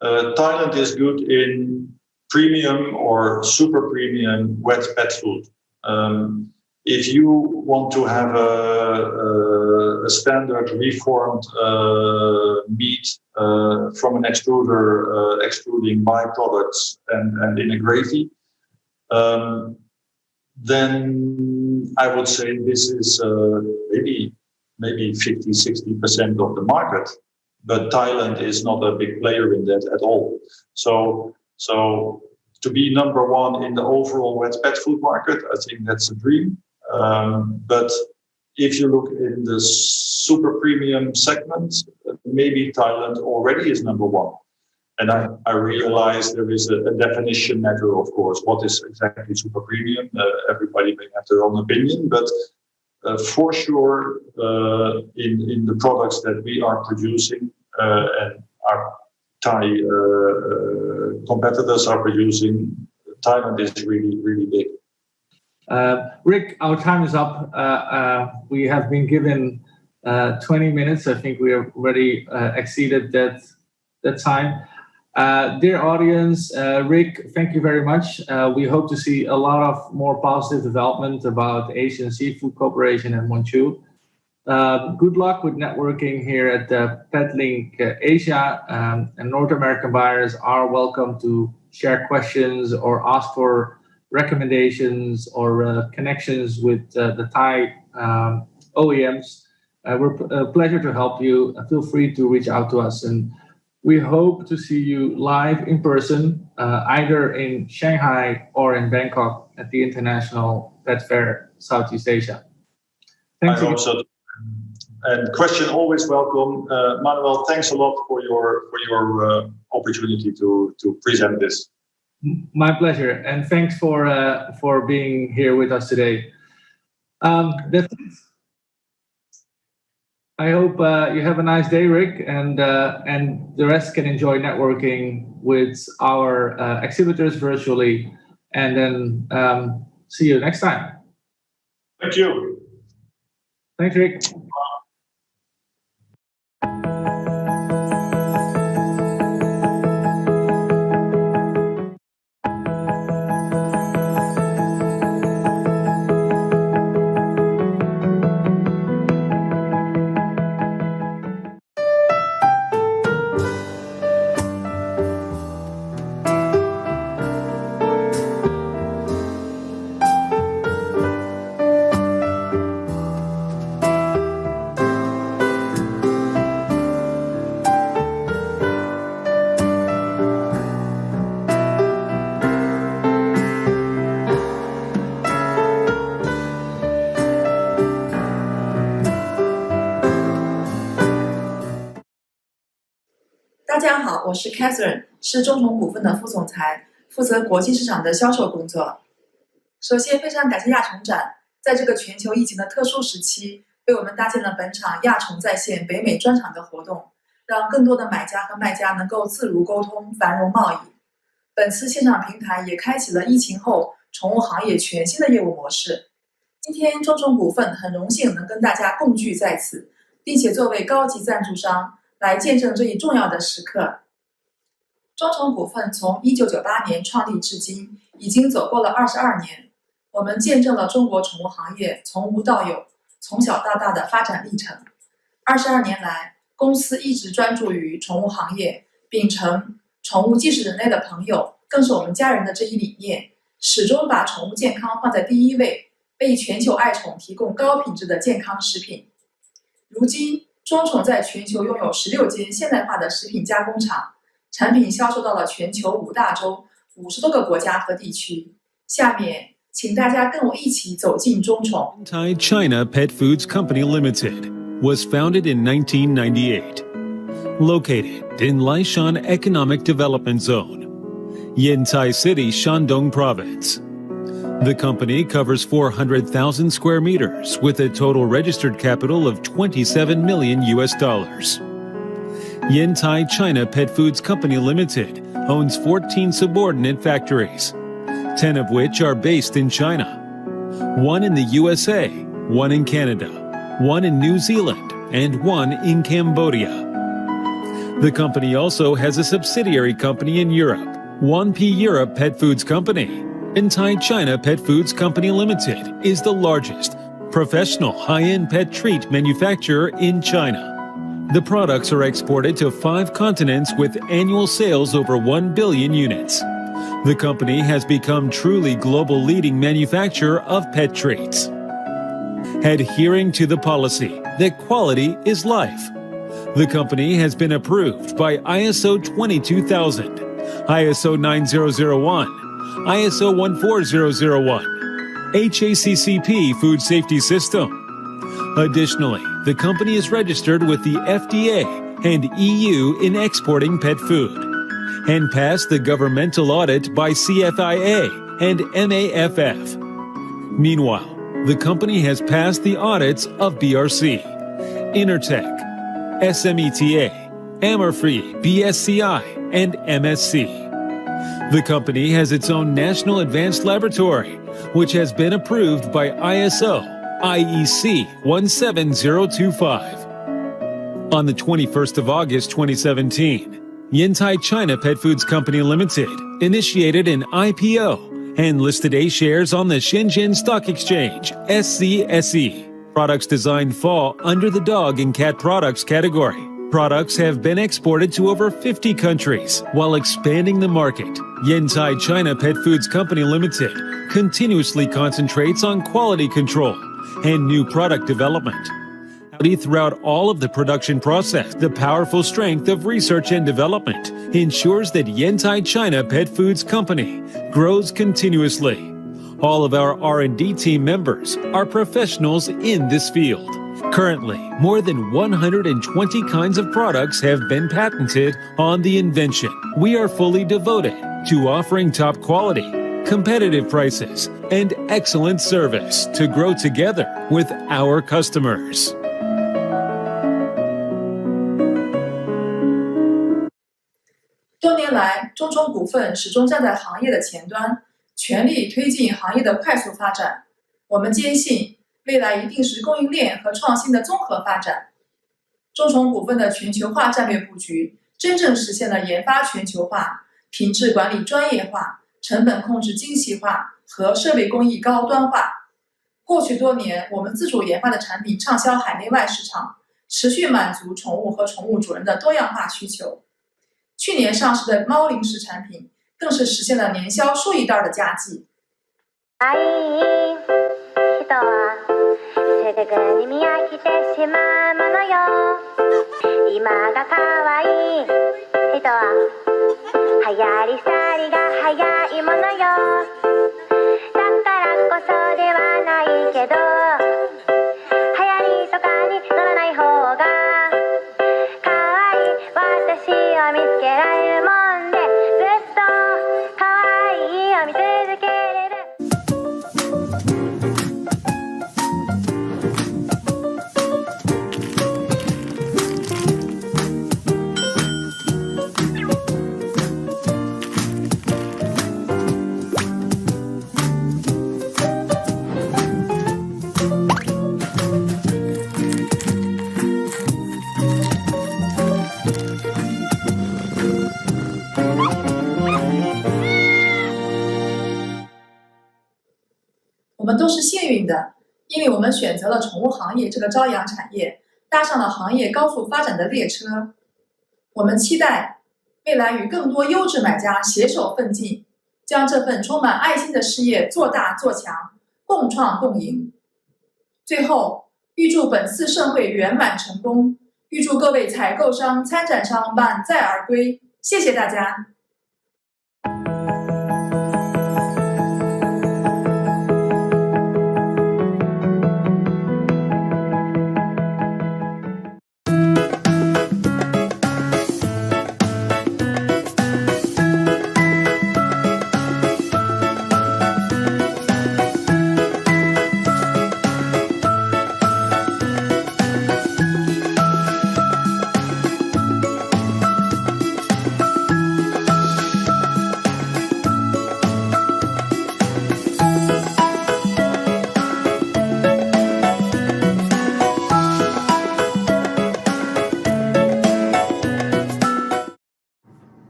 Thailand is good in premium or super premium wet pet food. If you want to have a standard reformed meat from an extruder extruding byproducts and in a gravy, then I would say this is maybe 50-60% of the market. But Thailand is not a big player in that at all. So to be number 1 in the overall wet pet food market, I think that's a dream. But if you look in the super premium segment, maybe Thailand already is number 1. And I realize there is a definition matter, of course. What is exactly super premium? Everybody may have their own opinion, but for sure, in the products that we are producing and our Thai competitors are producing, Thailand is really, really big. Rick, our time is up. We have been given 20 minutes. I think we have already exceeded that time. Dear audience, Rick, thank you very much. We hope to see a lot of more positive development about Asian Seafood Corporation and Monchu. Good luck with networking here at PetLink Asia, and North American buyers are welcome to share questions or ask for recommendations or connections with the Thai OEMs. We're a pleasure to help you. Feel free to reach out to us, and we hope to see you live in person, either in Shanghai or in Bangkok at the International Pet Fair Southeast Asia. Thanks. I hope so. And question always welcome. Manuel, thanks a lot for your opportunity to present this. My pleasure, and thanks for being here with us today. That's it. I hope you have a nice day, Rick, and the rest can enjoy networking with our exhibitors virtually, and then see you next time. Thank you. Thanks, Rick.大家好，我是 Catherine， 是中重股份的副总裁，负责国际市场的销售工作。首先，非常感谢亚虫展在这个全球疫情的特殊时期，为我们搭建了本场亚虫在线北美专场的活动，让更多的买家和卖家能够自如沟通、繁荣贸易。本次线上平台也开启了疫情后宠物行业全新的业务模式。今天中重股份很荣幸能跟大家共聚在此，并且作为高级赞助商来见证这一重要的时刻。中重股份从1998年创立至今，已经走过了22年。我们见证了中国宠物行业从无到有、从小到大的发展历程。22年来，公司一直专注于宠物行业，秉承宠物既是人类的朋友，更是我们家人的这一理念，始终把宠物健康放在第一位，为全球爱宠提供高品质的健康食品。如今，中宠在全球拥有16间现代化的食品加工厂，产品销售到了全球5大洲50多个国家和地区。下面，请大家跟我一起走进中宠。China Pet Foods Company Limited was founded in 1998. Located in Laishan Economic Development Zone, Yantai City, Shandong Province. The company covers 400,000 square meters with a total registered capital of $27 million. Yantai China Pet Foods Company Limited owns 14 subordinate factories, 10 of which are based in China, 1 in the USA, 1 in Canada, 1 in New Zealand, and 1 in Cambodia. The company also has a subsidiary company in Europe, 1P Europe Pet Foods Company. Yantai China Pet Foods Company Limited is the largest professional high-end pet treat manufacturer in China. The products are exported to 5 continents with annual sales over 1 billion units. The company has become truly global leading manufacturer of pet treats. Adhering to the policy that quality is life, the company has been approved by ISO 22000, ISO 9001, ISO 14001, HACCP Food Safety System. Additionally, the company is registered with the FDA and EU in exporting pet food and passed the governmental audit by CFIA and MAFF. Meanwhile, the company has passed the audits of BRC, Intertech, SMETA, Amerfree, BSCI, and MSC. The company has its own National Advanced Laboratory, which has been approved by ISO IEC 17025. On the 21st of August 2017, Yantai China Pet Foods Company Limited initiated an IPO and listed A shares on the Shenzhen Stock Exchange, SCSE. Products designed fall under the dog and cat products category. Products have been exported to over 50 countries while expanding the market. Yantai China Pet Foods Company Limited continuously concentrates on quality control and new product development. Throughout all of the production process, the powerful strength of research and development ensures that Yantai China Pet Foods Company grows continuously. All of our R&D team members are professionals in this field. Currently, more than 120 kinds of products have been patented on the invention. We are fully devoted to offering top quality, competitive prices, and excellent service to grow together with our customers. 多年来，中宠股份始终站在行业的前端，全力推进行业的快速发展。我们坚信，未来一定是供应链和创新的综合发展。中宠股份的全球化战略布局，真正实现了研发全球化、品质管理专业化、成本控制精细化和设备工艺高端化。过去多年，我们自主研发的产品畅销海内外市场，持续满足宠物和宠物主人的多样化需求。去年上市的猫零食产品更是实现了年销数亿袋的佳绩。すぐに見飽きてしまうものよ。今が可愛い人は流行り去りが早いものよ。だからこそではないけど、流行りとかに乗らない方が可愛い私を見つけられるもんで、ずっと可愛いを見続けれる。我们都是幸运的，因为我们选择了宠物行业这个朝阳产业，搭上了行业高速发展的列车。我们期待未来与更多优质买家携手奋进，将这份充满爱心的事业做大做强，共创共赢。最后，预祝本次盛会圆满成功，预祝各位采购商、参展商满载而归。谢谢大家。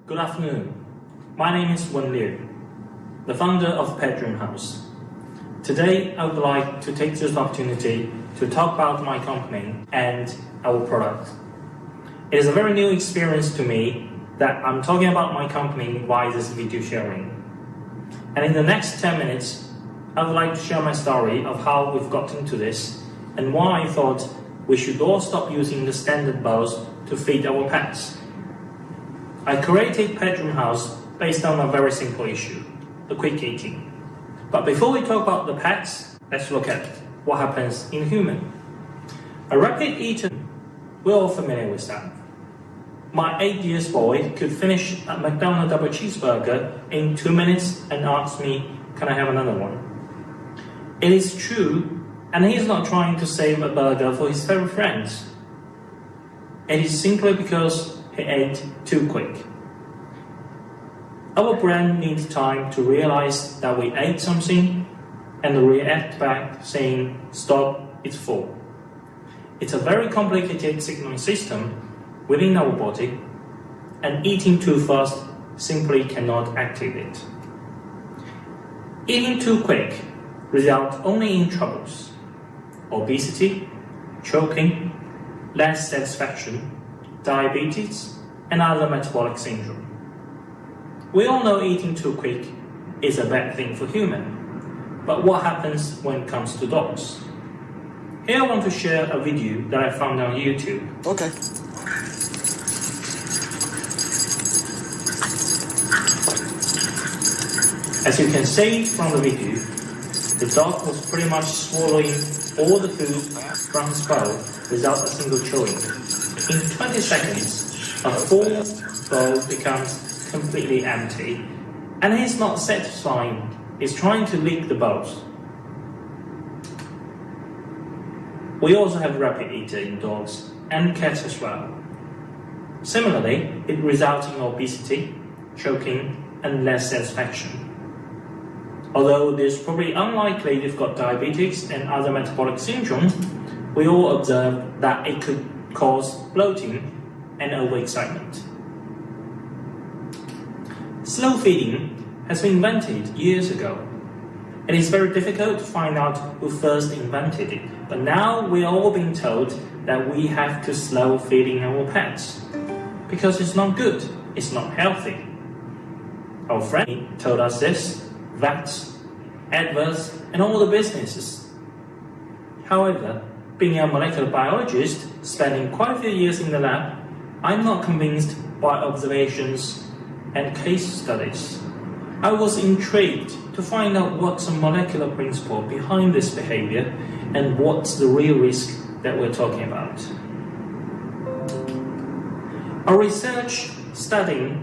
Good afternoon. My name is Wen Liu, the founder of Pet Dream House. Today, I would like to take this opportunity to talk about my company and our product. It is a very new experience to me that I'm talking about my company via this video sharing. And in the next 10 minutes, I would like to share my story of how we've gotten to this and why I thought we should all stop using the standard bowls to feed our pets. I created Pet Dream House based on a very simple issue, the quick eating. But before we talk about the pets, let's look at what happens in a human. A rapid eater, we're all familiar with that. My 8-year-old boy could finish a McDonald's double cheeseburger in 2 minutes and ask me, can I have another one? It is true, and he's not trying to save a burger for his favorite friends. It is simply because he ate too quick. Our brain needs time to realize that we ate something and react back saying, stop, it's full. It's a very complicated signaling system within our body, and eating too fast simply cannot activate. Eating too quick results only in troubles: obesity, choking, less satisfaction, diabetes, and other metabolic syndrome. We all know eating too quick is a bad thing for humans, but what happens when it comes to dogs? Here I want to share a video that I found on YouTube. Okay. As you can see from the video, the dog was pretty much swallowing all the food from his bowl without a single chewing. In 20 seconds, a full bowl becomes completely empty, and he's not satisfying. He's trying to lick the bowls. We also have rapid eater in dogs and cats as well. Similarly, it results in obesity, choking, and less satisfaction. Although it is probably unlikely they've got diabetes and other metabolic syndrome, we all observe that it could cause bloating and overexcitement. Slow feeding has been invented years ago. It is very difficult to find out who first invented it, but now we are all being told that we have to slow feeding our pets because it's not good, it's not healthy. Our friend told us this, vets, adverts, and all the businesses. However, being a molecular biologist, spending quite a few years in the lab, I'm not convinced by observations and case studies. I was intrigued to find out what's the molecular principle behind this behavior and what's the real risk that we're talking about. Our research studying